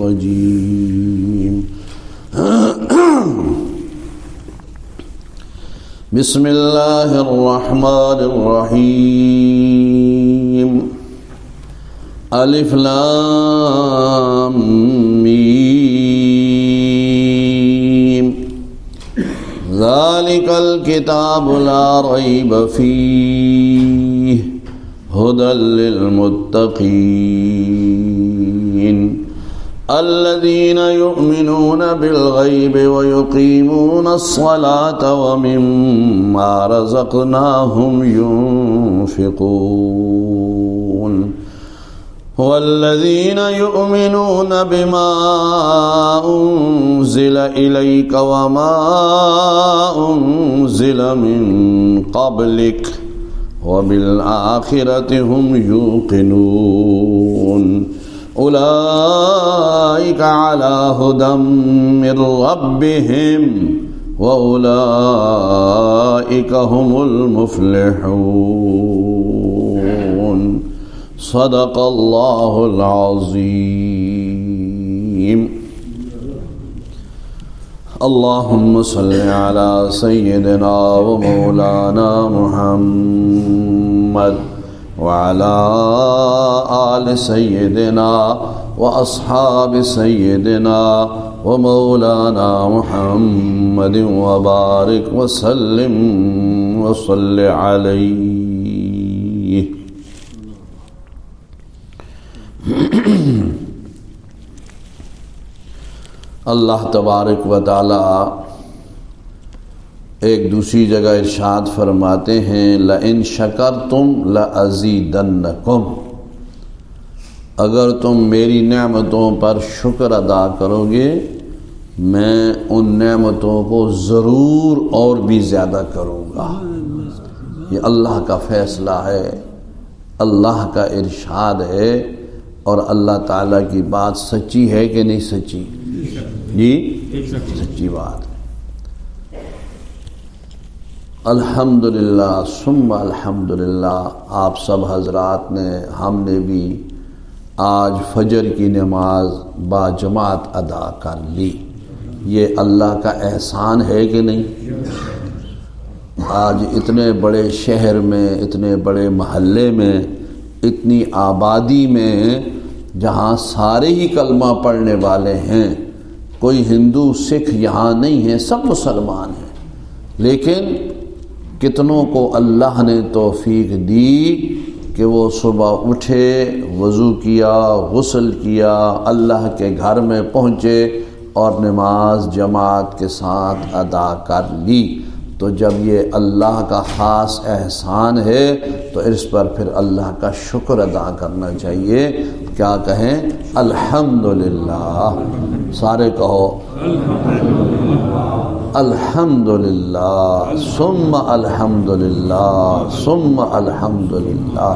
الرجيم بسم الله الرحمن الرحيم الف لام ميم ذلك الكتاب لا ريب فيه هدى للمتقين الذين يؤمنون بالغيب ويقيمون الصلاة ومما رزقناهم ينفقون والذين يؤمنون بما أنزل إليك وما أنزل من قبلك وبالآخرة هم يوقنون أولئك على هدى من ربهم وأولئك هم المفلحون صدق الله العظيم اللهم صل على سيدنا ومولانا محمد وعلى آل سيدنا وأصحاب سيدنا ومولانا محمد وبارك وسلم وصل عليه. اللہ تبارک و تعالی ایک دوسری جگہ ارشاد فرماتے ہیں لئن شکرتم لازیدنکم، اگر تم میری نعمتوں پر شکر ادا کرو گے میں ان نعمتوں کو ضرور اور بھی زیادہ کروں گا. یہ اللہ کا فیصلہ ہے، اللہ کا ارشاد ہے، اور اللہ تعالیٰ کی بات سچی ہے کہ نہیں سچی؟ جی سچی بات ہے. الحمدللہ ثم الحمدللہ آپ سب حضرات نے، ہم نے بھی آج فجر کی نماز با جماعت ادا کر لی. یہ اللہ کا احسان ہے کہ نہیں؟ آج اتنے بڑے شہر میں، اتنے بڑے محلے میں، اتنی آبادی میں جہاں سارے ہی کلمہ پڑھنے والے ہیں، کوئی ہندو سکھ یہاں نہیں ہے، سب مسلمان ہیں، لیکن کتنوں کو اللہ نے توفیق دی کہ وہ صبح اٹھے، وضو کیا، غسل کیا، اللہ کے گھر میں پہنچے اور نماز جماعت کے ساتھ ادا کر لی. تو جب یہ اللہ کا خاص احسان ہے تو اس پر پھر اللہ کا شکر ادا کرنا چاہیے. کیا کہیں؟ الحمدللہ. سارے کہو الحمدللہ ثم الحمدللہ ثم الحمدللہ.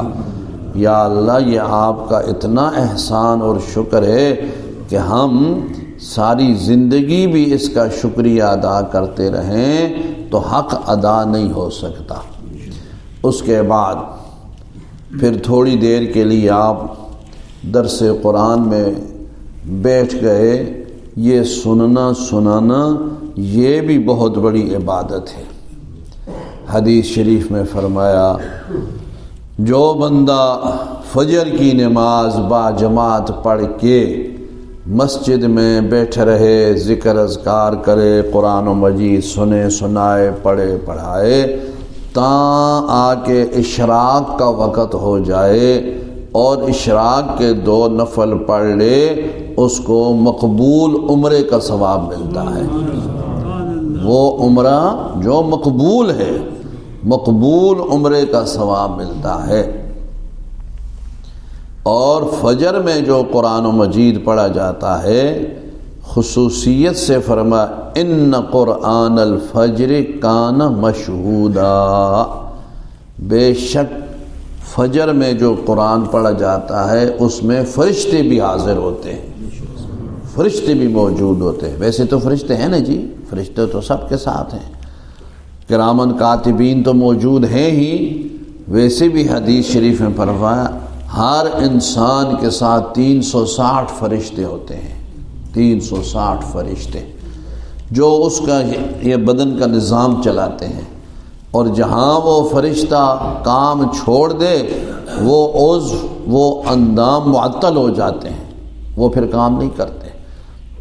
یا اللہ یہ آپ کا اتنا احسان اور شکر ہے کہ ہم ساری زندگی بھی اس کا شکریہ ادا کرتے رہیں تو حق ادا نہیں ہو سکتا. اس کے بعد پھر تھوڑی دیر کے لیے آپ درس قرآن میں بیٹھ گئے. یہ سنانا یہ بھی بہت بڑی عبادت ہے. حدیث شریف میں فرمایا جو بندہ فجر کی نماز با جماعت پڑھ کے مسجد میں بیٹھ رہے، ذکر اذکار کرے، قرآن و مجید سنے سنائے، پڑھے پڑھائے، تاں آ کے اشراق کا وقت ہو جائے اور اشراق کے 2 نفل پڑھ لے، اس کو مقبول عمرے کا ثواب ملتا ہے. وہ عمرہ جو مقبول ہے، مقبول عمرے کا ثواب ملتا ہے. اور فجر میں جو قرآن و مجید پڑھا جاتا ہے خصوصیت سے فرما ان قرآن الفجر کان مشہودا، بے شک فجر میں جو قرآن پڑھا جاتا ہے اس میں فرشتے بھی حاضر ہوتے ہیں، فرشتے بھی موجود ہوتے ہیں. ویسے تو فرشتے ہیں نا جی، فرشتے تو سب کے ساتھ ہیں، کرامن کاتبین تو موجود ہیں ہی. ویسے بھی حدیث شریف میں فرمایا ہر انسان کے ساتھ 360 فرشتے ہوتے ہیں. 360 فرشتے جو اس کا یہ بدن کا نظام چلاتے ہیں، اور جہاں وہ فرشتہ کام چھوڑ دے وہ عضو وہ اندام معطل ہو جاتے ہیں، وہ پھر کام نہیں کرتے۔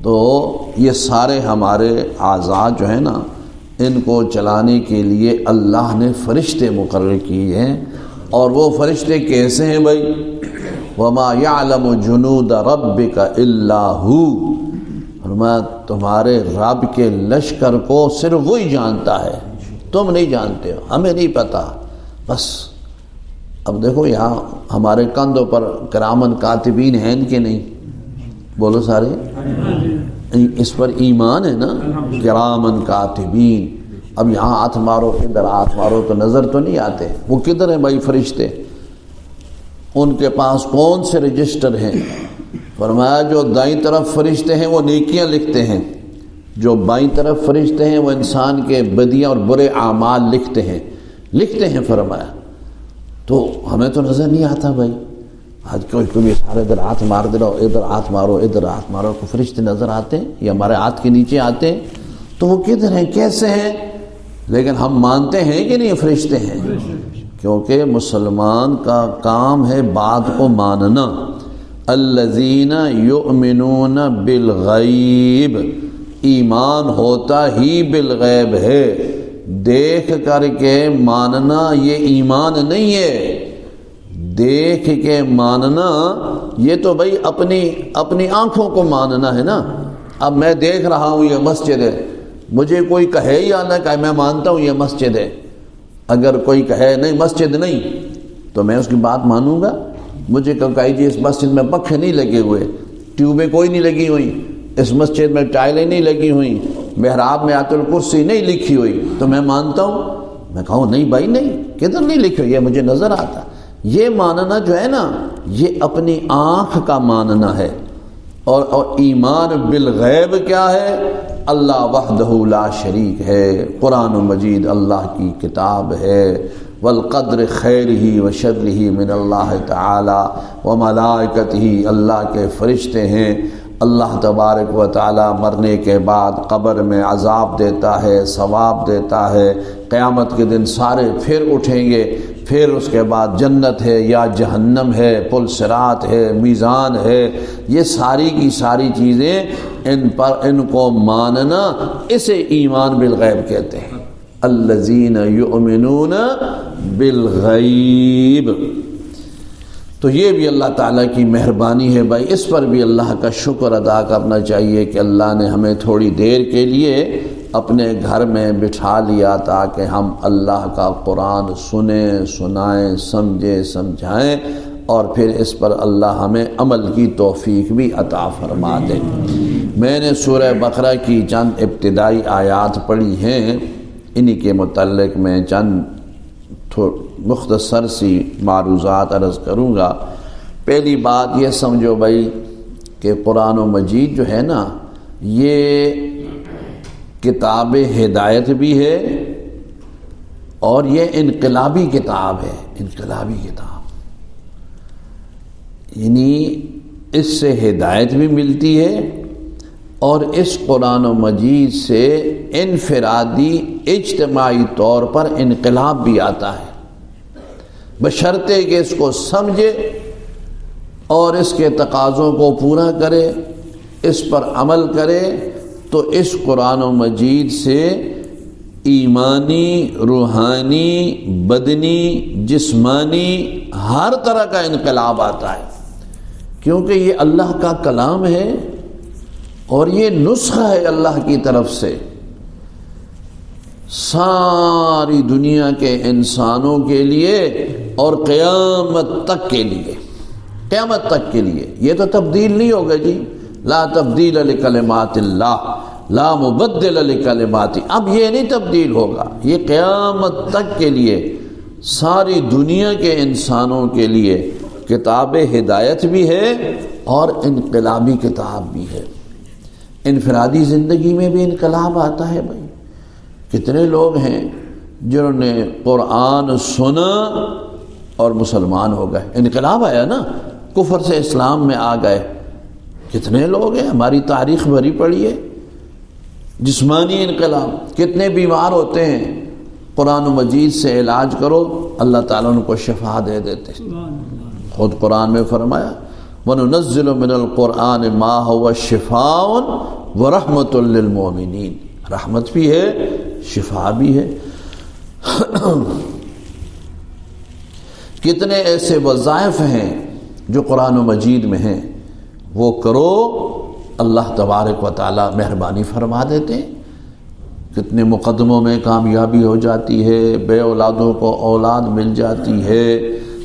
تو یہ سارے ہمارے اعضاء جو ہیں نا، ان کو چلانے کے لیے اللہ نے فرشتے مقرر کیے ہیں، اور وہ فرشتے کیسے ہیں بھائی؟ وَمَا يَعْلَمُ جُنُودَ رَبِّكَ إِلَّا هُوَ، فرمایا تمہارے رب کے لشکر کو صرف وہی جانتا ہے، تم نہیں جانتے ہو، ہمیں نہیں پتا بس۔ اب دیکھو یہاں ہمارے کندھوں پر کرامن کاتبین ہیں کہ نہیں؟ بولو سارے، اس پر ایمان ہے نا، کرامن کاتبین۔ اب یہاں ہاتھ مارو، ادھر ہاتھ مارو تو نظر تو نہیں آتے، وہ کدھر ہیں بھائی فرشتے؟ ان کے پاس کون سے رجسٹر ہیں؟ فرمایا جو دائیں طرف فرشتے ہیں وہ نیکیاں لکھتے ہیں، جو بائیں طرف فرشتے ہیں وہ انسان کے بدیاں اور برے اعمال لکھتے ہیں فرمایا۔ تو ہمیں تو نظر نہیں آتا بھائی، آج کوئی سارے ادھر ہاتھ مار دے رہا، ادھر ہاتھ مارو، ادھر ہاتھ مارو، کو فرشتے نظر آتے ہیں یا ہمارے ہاتھ کے نیچے آتے ہیں؟ تو وہ کدھر ہیں، کیسے ہیں؟ لیکن ہم مانتے ہیں کہ نہیں فرشتے ہیں، کیونکہ مسلمان کا کام ہے بات کو ماننا۔ الذین یؤمنون بالغیب، ایمان ہوتا ہی بالغیب ہے، دیکھ کر کے ماننا یہ ایمان نہیں ہے۔ دیکھ کے ماننا یہ تو بھائی اپنی آنکھوں کو ماننا ہے نا۔ اب میں دیکھ رہا ہوں یہ مسجد ہے، مجھے کوئی کہے یا نہ کہے میں مانتا ہوں یہ مسجد ہے۔ اگر کوئی کہے نہیں مسجد نہیں تو میں اس کی بات مانوں گا؟ مجھے کہے جی اس مسجد میں پنکھے نہیں لگے ہوئے، ٹیوبیں کوئی نہیں لگی ہوئی، اس مسجد میں ٹائلیں نہیں لگی ہوئی، محراب میں آیت الکرسی نہیں لکھی ہوئی، تو میں مانتا ہوں؟ میں کہوں نہیں بھائی نہیں، کدھر نہیں لکھی ہوئی، یہ مجھے نظر آتا۔ یہ ماننا جو ہے نا یہ اپنی آنکھ کا ماننا ہے۔ اور ایمان بالغیب کیا ہے؟ اللہ وحدہ لا شریک ہے، قرآن مجید اللہ کی کتاب ہے، والقدر خیرہ و شرہ من اللہ تعالی و ملائکتہ، اللہ کے فرشتے ہیں۔ اللہ تبارک و تعالی مرنے کے بعد قبر میں عذاب دیتا ہے، ثواب دیتا ہے، قیامت کے دن سارے پھر اٹھیں گے، پھر اس کے بعد جنت ہے یا جہنم ہے، پل صراط ہے، میزان ہے، یہ ساری کی ساری چیزیں ان کو ماننا، اسے ایمان بالغیب کہتے ہیں۔ الذین یؤمنون بالغیب۔ تو یہ بھی اللہ تعالیٰ کی مہربانی ہے بھائی، اس پر بھی اللہ کا شکر ادا کرنا چاہیے کہ اللہ نے ہمیں تھوڑی دیر کے لیے اپنے گھر میں بٹھا لیا تاکہ ہم اللہ کا قرآن سنیں، سنائیں، سمجھیں، سمجھائیں، اور پھر اس پر اللہ ہمیں عمل کی توفیق بھی عطا فرما دے۔ میں نے سورہ بقرہ کی چند ابتدائی آیات پڑھی ہیں، انہی کے متعلق میں چند مختصر سی معروضات عرض کروں گا۔ پہلی بات یہ سمجھو بھائی کہ قرآن و مجید جو ہے نا یہ کتاب ہدایت بھی ہے اور یہ انقلابی کتاب ہے، انقلابی کتاب، یعنی اس سے ہدایت بھی ملتی ہے اور اس قرآن و مجید سے انفرادی اجتماعی طور پر انقلاب بھی آتا ہے، بشرطے کہ اس کو سمجھے اور اس کے تقاضوں کو پورا کرے، اس پر عمل کرے، تو اس قرآن و مجید سے ایمانی، روحانی، بدنی، جسمانی ہر طرح کا انقلاب آتا ہے، کیونکہ یہ اللہ کا کلام ہے اور یہ نسخہ ہے اللہ کی طرف سے ساری دنیا کے انسانوں کے لیے اور قیامت تک کے لیے، قیامت تک کے لیے۔ یہ تو تبدیل نہیں ہوگا جی، لا تبدیل لکلمات اللہ لا مبدل لکلماتی، اب یہ نہیں تبدیل ہوگا، یہ قیامت تک کے لیے ساری دنیا کے انسانوں کے لیے کتاب ہدایت بھی ہے اور انقلابی کتاب بھی ہے۔ انفرادی زندگی میں بھی انقلاب آتا ہے بھائی، کتنے لوگ ہیں جنہوں نے قرآن سنا اور مسلمان ہو گئے، انقلاب آیا نا، کفر سے اسلام میں آ گئے۔ کتنے لوگ ہیں، ہماری تاریخ بھری پڑی ہے، جسمانی انقلاب، کتنے بیمار ہوتے ہیں، قرآن مجید سے علاج کرو اللہ تعالیٰ ان کو شفا دے دیتے۔ خود قرآن میں فرمایا وَنُنَزِّلُ مِنَ الْقُرْآنِ مَا هُوَ شِفَاءٌ وَرَحْمَةٌ لِّلْمُؤْمِنِينَ، رحمت بھی ہے، شفا بھی ہے۔ کتنے ایسے وظائف ہیں جو قرآن مجید میں ہیں، وہ کرو اللہ تبارک و تعالی مہربانی فرما دیتے ہیں۔ کتنے مقدموں میں کامیابی ہو جاتی ہے، بے اولادوں کو اولاد مل جاتی ہے،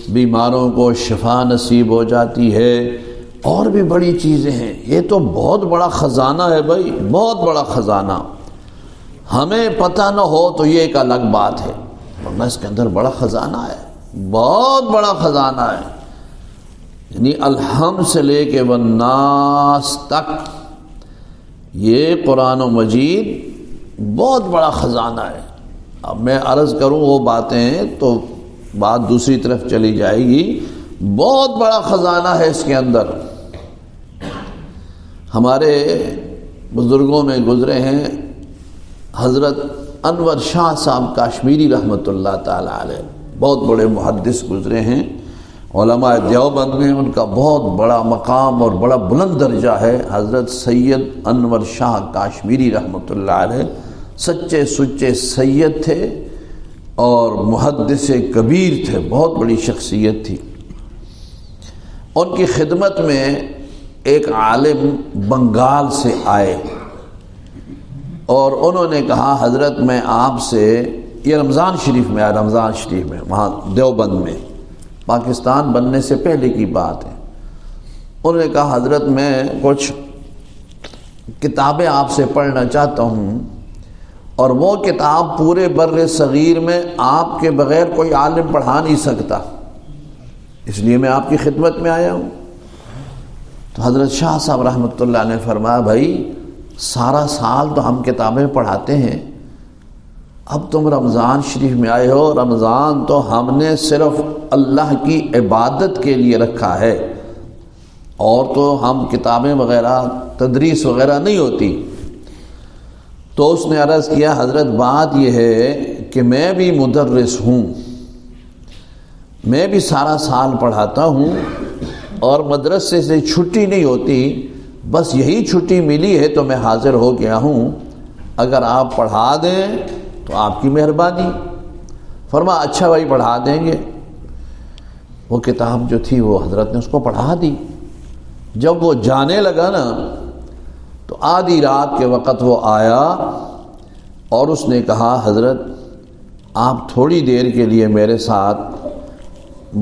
بیماروں کو شفا نصیب ہو جاتی ہے، اور بھی بڑی چیزیں ہیں۔ یہ تو بہت بڑا خزانہ ہے بھائی، بہت بڑا خزانہ۔ ہمیں پتہ نہ ہو تو یہ ایک الگ بات ہے، ورنہ اس کے اندر بڑا خزانہ ہے، بہت بڑا خزانہ ہے۔ یعنی الحمد سے لے کے والناس تک یہ قرآن و مجید بہت بڑا خزانہ ہے۔ اب میں عرض کروں وہ باتیں تو بات دوسری طرف چلی جائے گی۔ بہت بڑا خزانہ ہے اس کے اندر۔ ہمارے بزرگوں میں گزرے ہیں حضرت انور شاہ صاحب کاشمیری رحمۃ اللہ تعالی علیہ، بہت بڑے محدث گزرے ہیں، علماء دیوبند میں ان کا بہت بڑا مقام اور بڑا بلند درجہ ہے۔ حضرت سید انور شاہ کاشمیری رحمۃ اللہ علیہ سچے سچے سید تھے اور محدث کبیر تھے، بہت بڑی شخصیت تھی۔ ان کی خدمت میں ایک عالم بنگال سے آئے اور انہوں نے کہا حضرت میں آپ سے، یہ رمضان شریف میں آیا، رمضان شریف میں وہاں دیوبند میں، پاکستان بننے سے پہلے کی بات ہے۔ انہوں نے کہا حضرت میں کچھ کتابیں آپ سے پڑھنا چاہتا ہوں، اور وہ کتاب پورے بر صغیر میں آپ کے بغیر کوئی عالم پڑھا نہیں سکتا، اس لیے میں آپ کی خدمت میں آیا ہوں۔ تو حضرت شاہ صاحب رحمۃ اللہ نے فرمایا بھائی سارا سال تو ہم کتابیں پڑھاتے ہیں، اب تم رمضان شریف میں آئے ہو، رمضان تو ہم نے صرف اللہ کی عبادت کے لیے رکھا ہے، اور تو ہم کتابیں وغیرہ تدریس وغیرہ نہیں ہوتی۔ تو اس نے عرض کیا حضرت بات یہ ہے کہ میں بھی مدرس ہوں، میں بھی سارا سال پڑھاتا ہوں، اور مدرسے سے چھٹی نہیں ہوتی، بس یہی چھٹی ملی ہے تو میں حاضر ہو گیا ہوں، اگر آپ پڑھا دیں تو آپ کی مہربانی۔ فرما اچھا بھائی پڑھا دیں گے۔ وہ کتاب جو تھی وہ حضرت نے اس کو پڑھا دی۔ جب وہ جانے لگا نا تو آدھی رات کے وقت وہ آیا اور اس نے کہا حضرت آپ تھوڑی دیر کے لیے میرے ساتھ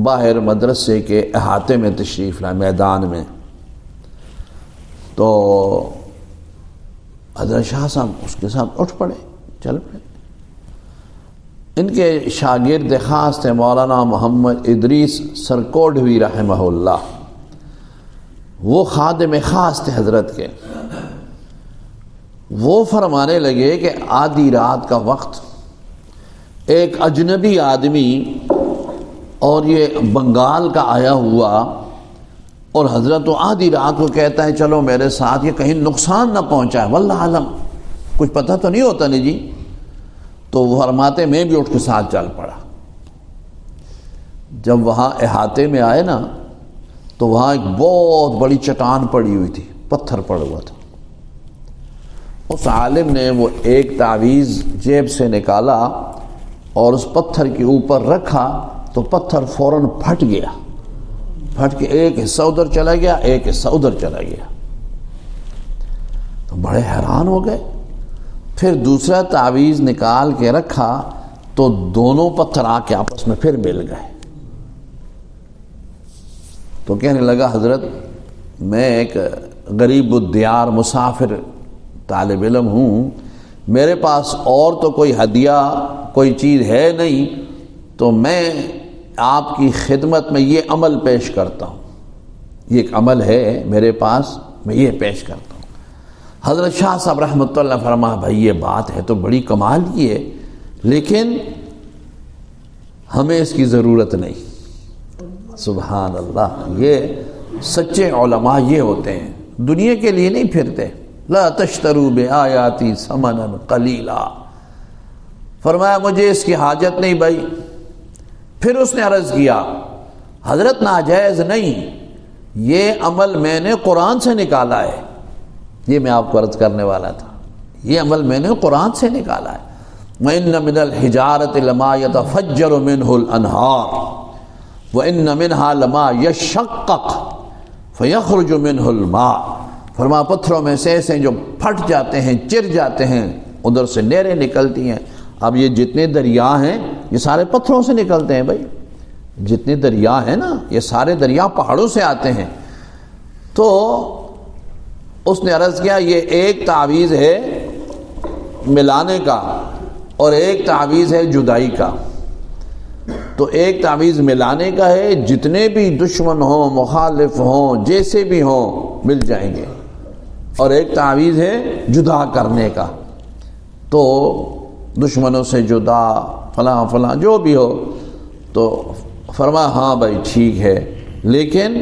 باہر مدرسے کے احاطے میں تشریف لائے، میدان میں۔ تو حضرت شاہ صاحب اس کے ساتھ اٹھ پڑے، چل پڑے۔ ان کے شاگرد خاص تھے مولانا محمد ادریس سرکوڈوی رحمہ اللہ، وہ خادم خاص تھے حضرت کے۔ وہ فرمانے لگے کہ آدھی رات کا وقت ایک اجنبی آدمی اور یہ بنگال کا آیا ہوا، اور حضرت تو آدھی رات کو کہتا ہے چلو میرے ساتھ، یہ کہیں نقصان نہ پہنچائے، واللہ عالم کچھ پتہ تو نہیں ہوتا نہیں جی۔ تو وہ فرماتے میں بھی اٹھ کے ساتھ چل پڑا۔ جب وہاں احاطے میں آئے نا تو وہاں ایک بہت بڑی چٹان پڑی ہوئی تھی، پتھر پڑا ہوا تھا۔ اس عالم نے وہ ایک تعویذ جیب سے نکالا اور اس پتھر کے اوپر رکھا تو پتھر فوراً پھٹ گیا، پھٹ کے ایک حصہ ادھر چلا گیا، ایک حصہ ادھر چلا گیا۔ تو بڑے حیران ہو گئے۔ پھر دوسرا تعویذ نکال کے رکھا تو دونوں پتھر آ کے آپس میں پھر مل گئے۔ تو کہنے لگا حضرت میں ایک غریب الدیار مسافر طالب علم ہوں، میرے پاس اور تو کوئی ہدیہ کوئی چیز ہے نہیں، تو میں آپ کی خدمت میں یہ عمل پیش کرتا ہوں، یہ ایک عمل ہے میرے پاس، میں یہ پیش کرتا ہوں۔ حضرت شاہ صاحب رحمۃ اللہ فرما بھائی یہ بات ہے تو بڑی کمال کی ہے، لیکن ہمیں اس کی ضرورت نہیں۔ سبحان اللہ، یہ سچے علماء یہ ہوتے ہیں، دنیا کے لیے نہیں پھرتے. لا تشتروا بآیاتی ثمنا قلیلا. فرمایا مجھے اس کی حاجت نہیں بھائی. پھر اس نے عرض کیا حضرت ناجائز نہیں، یہ عمل میں نے قرآن سے نکالا ہے. یہ میں آپ کو عرض کرنے والا تھا، یہ عمل میں نے قرآن سے نکالا ہے. وَإِنَّ مِنَ الْحِجَارَةِ لَمَا يَتَفَجَّرُ مِنْهُ الْأَنْهَارُ وَإِنَّ مِنْهَا لَمَا يَشَّقَّقُ فَيَخْرُجُ مِنْهُ الْمَاءُ. فرمایا پتھروں میں سے ایسے جو پھٹ جاتے ہیں، چر جاتے ہیں، ادھر سے نہریں نکلتی ہیں. اب یہ جتنے دریا ہیں یہ سارے پتھروں سے نکلتے ہیں بھائی. جتنے دریا ہیں نا یہ سارے دریا پہاڑوں سے آتے ہیں. تو اس نے عرض کیا یہ ایک تعویذ ہے ملانے کا اور ایک تعویذ ہے جدائی کا. تو ایک تعویذ ملانے کا ہے، جتنے بھی دشمن ہوں، مخالف ہوں، جیسے بھی ہوں مل جائیں گے. اور ایک تعویذ ہے جدا کرنے کا. تو دشمنوں سے جدا فلاں فلاں جو بھی ہو. تو فرمایا ہاں بھائی ٹھیک ہے، لیکن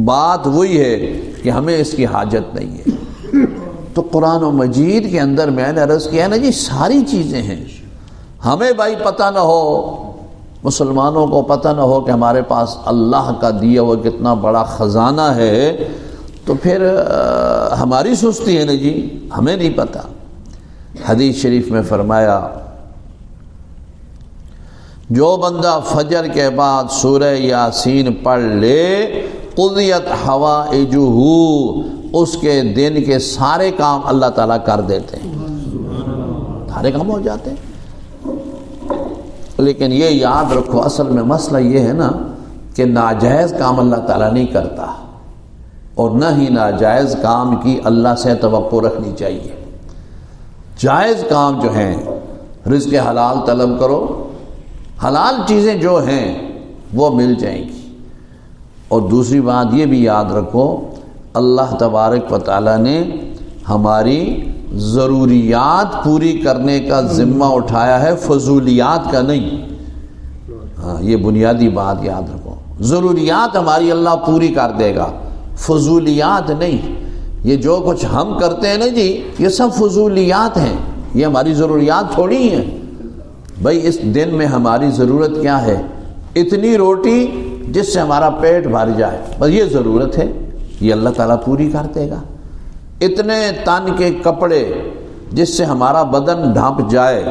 بات وہی ہے کہ ہمیں اس کی حاجت نہیں ہے. تو قرآن و مجید کے اندر میں نے عرض کیا نا جی ساری چیزیں ہیں. ہمیں بھائی پتہ نہ ہو، مسلمانوں کو پتہ نہ ہو کہ ہمارے پاس اللہ کا دیا ہوا کتنا بڑا خزانہ ہے، تو پھر ہماری سستی ہے نا جی، ہمیں نہیں پتہ. حدیث شریف میں فرمایا جو بندہ فجر کے بعد سورہ یاسین پڑھ لے قضیت حوائجہ، اس کے دن کے سارے کام اللہ تعالیٰ کر دیتے ہیں، سارے کام ہو جاتے ہیں. لیکن یہ یاد رکھو اصل میں مسئلہ یہ ہے نا کہ ناجائز کام اللہ تعالیٰ نہیں کرتا، اور نہ ہی ناجائز کام کی اللہ سے توقع رکھنی چاہیے. جائز کام جو ہیں رزق حلال طلب کرو، حلال چیزیں جو ہیں وہ مل جائیں گی. اور دوسری بات یہ بھی یاد رکھو اللہ تبارک و تعالیٰ نے ہماری ضروریات پوری کرنے کا ذمہ اٹھایا ہے، فضولیات کا نہیں. ہاں یہ بنیادی بات یاد رکھو، ضروریات ہماری اللہ پوری کر دے گا، فضولیات نہیں. یہ جو کچھ ہم کرتے ہیں نا جی یہ سب فضولیات ہیں، یہ ہماری ضروریات تھوڑی ہیں. بھائی اس دن میں ہماری ضرورت کیا ہے؟ اتنی روٹی جس سے ہمارا پیٹ بھر جائے، بس یہ ضرورت ہے، یہ اللہ تعالیٰ پوری کر دے گا. اتنے تن کے کپڑے جس سے ہمارا بدن ڈھانپ جائے،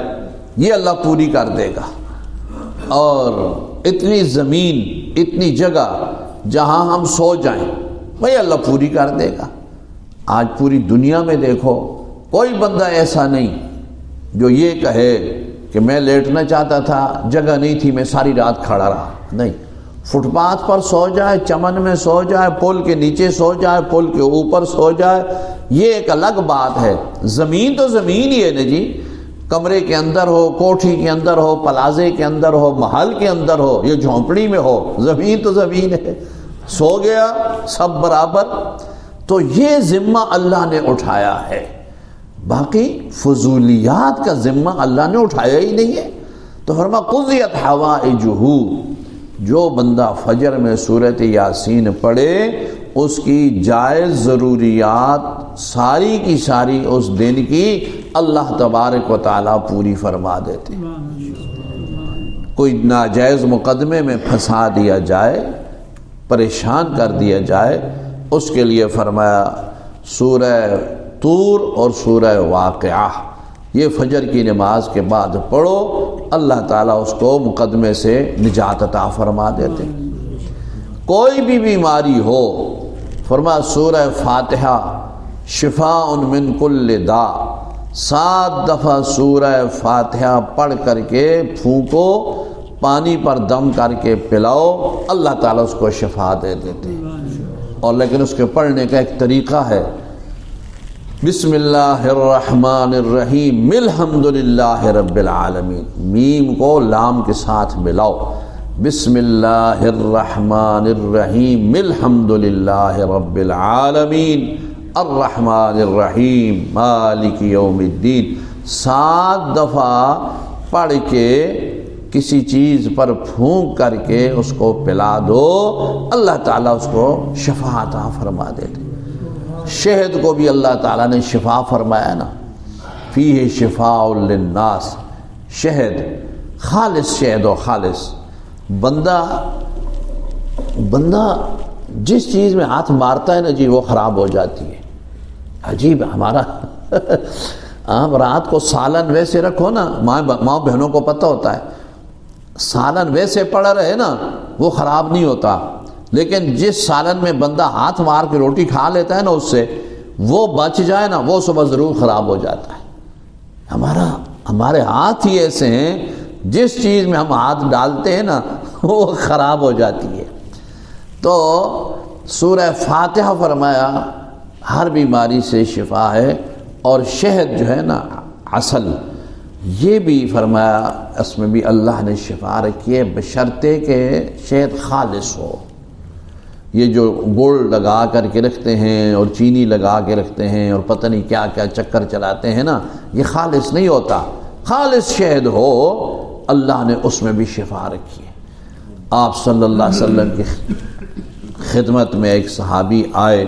یہ اللہ پوری کر دے گا. اور اتنی زمین، اتنی جگہ جہاں ہم سو جائیں، وہی اللہ پوری کر دے گا. آج پوری دنیا میں دیکھو کوئی بندہ ایسا نہیں جو یہ کہے کہ میں لیٹنا چاہتا تھا، جگہ نہیں تھی، میں ساری رات کھڑا رہا. نہیں، فٹ پاتھ پر سو جائے، چمن میں سو جائے، پل کے نیچے سو جائے، پل کے اوپر سو جائے، یہ ایک الگ بات ہے. زمین تو زمین ہی ہے نا جی، کمرے کے اندر ہو، کوٹھی کے اندر ہو، پلازے کے اندر ہو، محل کے اندر ہو، یہ جھونپڑی میں ہو، زمین تو زمین ہے. سو گیا سب برابر. تو یہ ذمہ اللہ نے اٹھایا ہے، باقی فضولیات کا ذمہ اللہ نے اٹھایا ہی نہیں ہے. تو فرمایا قضیت حوائجہ، جو بندہ فجر میں سورۃ یاسین پڑھے اس کی جائز ضروریات ساری کی ساری اس دن کی اللہ تبارک و تعالیٰ پوری فرما دیتے. کوئی ناجائز مقدمے میں پھنسا دیا جائے، پریشان کر دیا جائے، اس کے لیے فرمایا سورہ طور اور سورہ واقعہ یہ فجر کی نماز کے بعد پڑھو، اللہ تعالیٰ اس کو مقدمے سے نجات عطا فرما دیتے. کوئی بھی بیماری ہو، فرمایا سورہ فاتحہ شفاء من کل داء، 7 دفعہ سورہ فاتحہ پڑھ کر کے پھونکو، پانی پر دم کر کے پلاؤ، اللہ تعالیٰ اس کو شفا دے دیتے. اور لیکن اس کے پڑھنے کا ایک طریقہ ہے، بسم اللہ الرحمن الرحیم الحمدللہ رب العالمین، میم کو لام کے ساتھ ملاؤ، بسم اللہ الرحمن الرحیم الحمدللہ رب العالمین الرحمن الرحیم مالک یوم الدین. 7 دفعہ پڑھ کے کسی چیز پر پھونک کر کے اس کو پلا دو، اللہ تعالیٰ اس کو شفا عطا فرما دیتے. شہد کو بھی اللہ تعالیٰ نے شفا فرمایا نا، فیہ شفاء للناس، شہد خالص شہد و خالص، بندہ جس چیز میں ہاتھ مارتا ہے نا جی وہ خراب ہو جاتی ہے۔ عجیب ہمارا آپ رات کو سالن ویسے رکھو نا، ماں بہنوں کو پتہ ہوتا ہے، سالن ویسے پڑا رہے نا وہ خراب نہیں ہوتا، لیکن جس سالن میں بندہ ہاتھ مار کے روٹی کھا لیتا ہے نا اس سے وہ بچ جائے نا وہ صبح ضرور خراب ہو جاتا ہے۔ ہمارے ہاتھ ہی ایسے ہیں، جس چیز میں ہم ہاتھ ڈالتے ہیں نا وہ خراب ہو جاتی ہے۔ تو سورہ فاتحہ فرمایا ہر بیماری سے شفا ہے، اور شہد جو ہے نا عسل، یہ بھی فرمایا اس میں بھی اللہ نے شفا رکھی ہے، بشرطے کہ شہد خالص ہو۔ یہ جو گڑ لگا کر کے رکھتے ہیں اور چینی لگا کے رکھتے ہیں اور پتہ نہیں کیا کیا چکر چلاتے ہیں نا، یہ خالص نہیں ہوتا۔ خالص شہد ہو اللہ نے اس میں بھی شفا رکھی ہے۔ آپ صلی اللہ علیہ وسلم کی خدمت میں ایک صحابی آئے،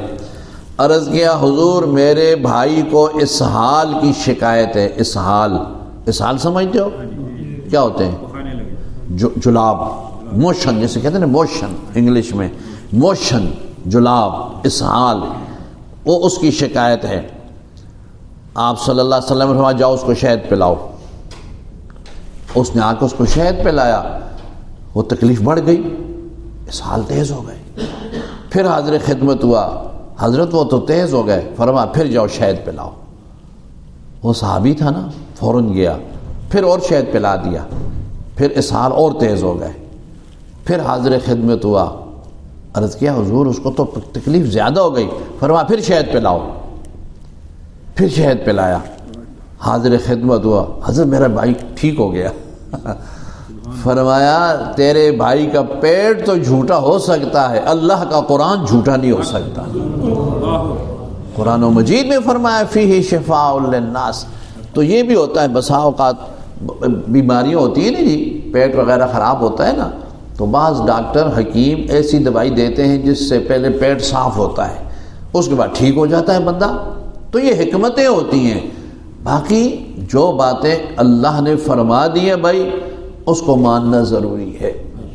عرض کیا حضور میرے بھائی کو اسہال کی شکایت ہے۔ اسہال سمجھتے ہو کیا ہوتے ہیں؟ جلاب، موشن جسے کہتے ہیں نا، موشن انگلش میں، موشن، جلاب، اسہال، وہ اس کی شکایت ہے۔ آپ صلی اللہ علیہ وسلم نے فرمایا جاؤ اس کو شہد پلاؤ۔ اس نے آ کے اس کو شہد پلایا، وہ تکلیف بڑھ گئی، اسہال تیز ہو گئے۔ پھر حاضر خدمت ہوا، حضرت وہ تو تیز ہو گئے، فرمایا پھر جاؤ شہد پلاؤ۔ وہ صحابی تھا نا، فوراً گیا، پھر اور شہد پلا دیا، پھر اسہال اور تیز ہو گئے۔ پھر حاضر خدمت ہوا، عرض کیا حضور اس کو تو تکلیف زیادہ ہو گئی، فرمایا پھر شہد پلاؤ۔ پھر شہد پلایا، حاضر خدمت ہوا، حضرت میرا بھائی ٹھیک ہو گیا۔ فرمایا تیرے بھائی کا پیٹ تو جھوٹا ہو سکتا ہے، اللہ کا قرآن جھوٹا نہیں ہو سکتا۔ قرآن و مجید میں فرمایا فیہ شفاء للناس۔ تو یہ بھی ہوتا ہے، بسا اوقات بیماریاں ہوتی ہیں نا جی، پیٹ وغیرہ خراب ہوتا ہے نا، تو بعض ڈاکٹر حکیم ایسی دوائی دیتے ہیں جس سے پہلے پیٹ صاف ہوتا ہے، اس کے بعد ٹھیک ہو جاتا ہے بندہ۔ تو یہ حکمتیں ہوتی ہیں۔ باقی جو باتیں اللہ نے فرما دی ہیں بھائی اس کو ماننا ضروری ہے۔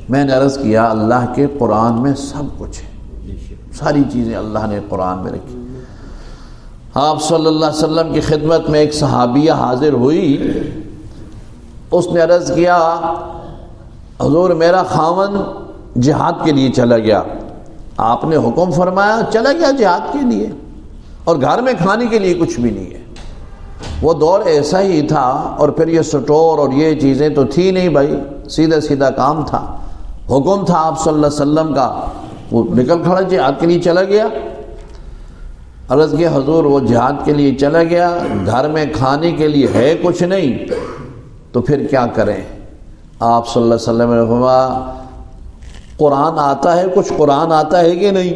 میں نے عرض کیا اللہ کے قرآن میں سب کچھ ہے، ساری چیزیں اللہ نے قرآن میں رکھی۔ آپ صلی اللہ علیہ وسلم کی خدمت میں ایک صحابیہ حاضر ہوئی، اس نے عرض کیا حضور میرا خاوند جہاد کے لیے چلا گیا، آپ نے حکم فرمایا چلا گیا جہاد کے لیے، اور گھر میں کھانے کے لیے کچھ بھی نہیں ہے۔ وہ دور ایسا ہی تھا، اور پھر یہ سٹور اور یہ چیزیں تو تھی نہیں بھائی، سیدھا سیدھا کام تھا، حکم تھا آپ صلی اللہ علیہ وسلم کا، وہ نکل کھڑا جہاد کے لیے چلا گیا۔ عرض کیا حضور وہ جہاد کے لیے چلا گیا، گھر میں کھانے کے لیے ہے کچھ نہیں، تو پھر کیا کریں؟ آپ صلی اللہ علیہ وسلم نے فرمایا قرآن آتا ہے، کچھ قرآن آتا ہے کہ نہیں؟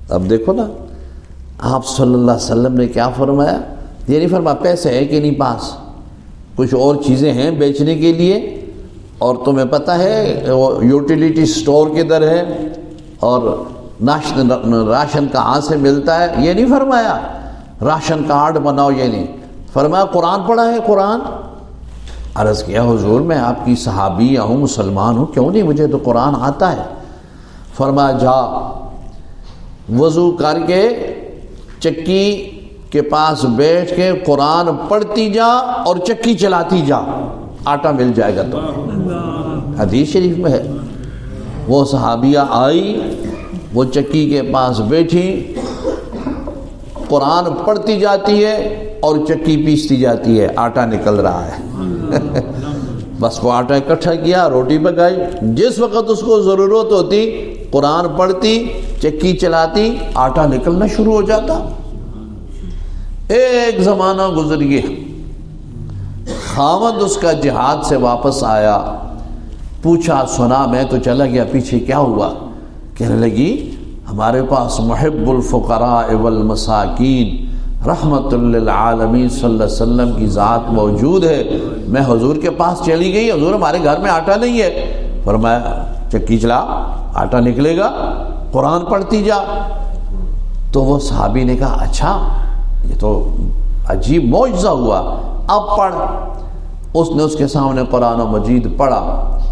اب دیکھو نا آپ صلی اللہ علیہ وسلم نے کیا فرمایا، یہ نہیں فرمایا پیسے ہے کہ نہیں پاس، کچھ اور چیزیں ہیں بیچنے کے لیے، اور تمہیں پتہ ہے وہ یوٹیلیٹی سٹور کدھر ہے اور راشن کہاں سے ملتا ہے، یہ نہیں فرمایا راشن کارڈ بناؤ، یہ نہیں فرمایا قرآن پڑھا ہے قرآن۔ عرض کیا حضور میں آپ کی صحابی ہوں، مسلمان ہوں، کیوں نہیں، مجھے تو قرآن آتا ہے۔ فرمایا جا وضو کر کے چکی کے پاس بیٹھ کے قرآن پڑھتی جا اور چکی چلاتی جا، آٹا مل جائے گا تمہیں۔ حدیث شریف میں ہے۔ وہ صحابیہ آئی، وہ چکی کے پاس بیٹھی، قرآن پڑھتی جاتی ہے اور چکی پیستی جاتی ہے، آٹا نکل رہا ہے۔ بس وہ آٹا اکٹھا کیا، روٹی پکائی، جس وقت اس کو ضرورت ہوتی قرآن پڑھتی، چکی چلاتی، آٹا نکلنا شروع ہو جاتا۔ ایک زمانہ گزر گیا، خاوند اس کا جہاد سے واپس آیا، پوچھا سنا میں تو چلا گیا، پیچھے کیا ہوا؟ کہنے لگی ہمارے پاس محب الفقراء والمساکین رحمت للعالمین صلی اللہ علیہ وسلم کی ذات موجود ہے، میں حضور کے پاس چلی گئی، حضور ہمارے گھر میں آٹا نہیں ہے۔ فرمایا چکی چلا، آٹا نکلے گا، قرآن پڑھتی جا۔ تو وہ صحابی نے کہا اچھا یہ تو عجیب معجزہ ہوا، اب پڑھ۔ اس نے اس کے سامنے قرآن و مجید پڑھا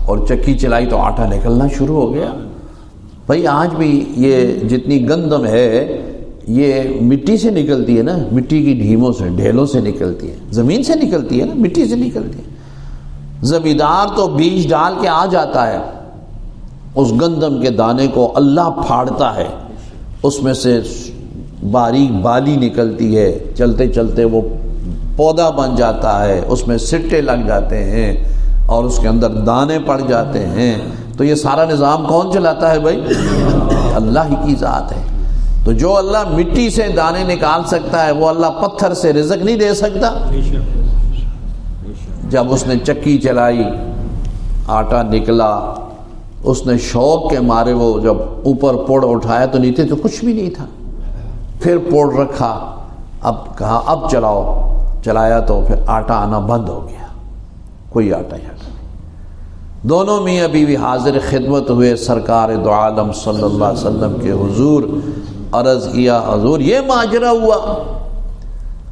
اور چکی چلائی تو آٹا نکلنا شروع ہو گیا۔ بھائی آج بھی یہ جتنی گندم ہے یہ مٹی سے نکلتی ہے نا، مٹی کی ڈھیموں سے، ڈھیلوں سے نکلتی ہے، زمین سے نکلتی ہے نا، مٹی سے نکلتی ہے۔ زمیندار تو بیج ڈال کے آ جاتا ہے، اس گندم کے دانے کو اللہ پھاڑتا ہے، اس میں سے باریک بالی نکلتی ہے، چلتے چلتے وہ پودا بن جاتا ہے، اس میں سٹے لگ جاتے ہیں اور اس کے اندر دانے پڑ جاتے ہیں۔ تو یہ سارا نظام کون چلاتا ہے بھائی؟ اللہ ہی کی ذات ہے۔ تو جو اللہ مٹی سے دانے نکال سکتا ہے وہ اللہ پتھر سے رزق نہیں دے سکتا؟ جب اس نے چکی چلائی، آٹا نکلا، اس نے شوق کے مارے وہ جب اوپر پوڑ اٹھایا تو نیچے تو کچھ بھی نہیں تھا، پھر پوڑ رکھا، اب کہا اب چلاؤ، چلایا تو پھر آٹا آنا بند ہو گیا، کوئی آٹا ہی آٹا نہیں۔ دونوں میاں بیوی حاضر خدمت ہوئے سرکار دو عالم صلی اللہ علیہ وسلم کے حضور، عرض کیا حضور یہ ماجرا ہوا۔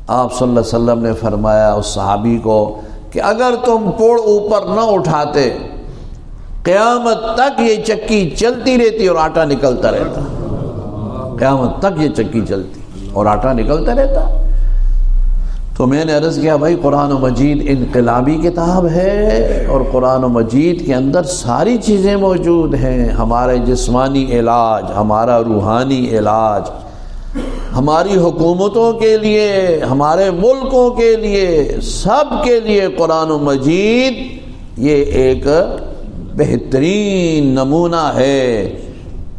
آپ صلی اللہ علیہ وسلم نے فرمایا اس صحابی کو کہ اگر تم پوڑ اوپر نہ اٹھاتے قیامت تک یہ چکی چلتی رہتی اور آٹا نکلتا رہتا، قیامت تک یہ چکی چلتی اور آٹا نکلتا رہتا۔ تو میں نے عرض کیا بھائی قرآن و مجید انقلابی کتاب ہے اور قرآن و مجید کے اندر ساری چیزیں موجود ہیں، ہمارے جسمانی علاج، ہمارا روحانی علاج، ہماری حکومتوں کے لیے، ہمارے ملکوں کے لیے، سب کے لیے قرآن و مجید یہ ایک بہترین نمونہ ہے،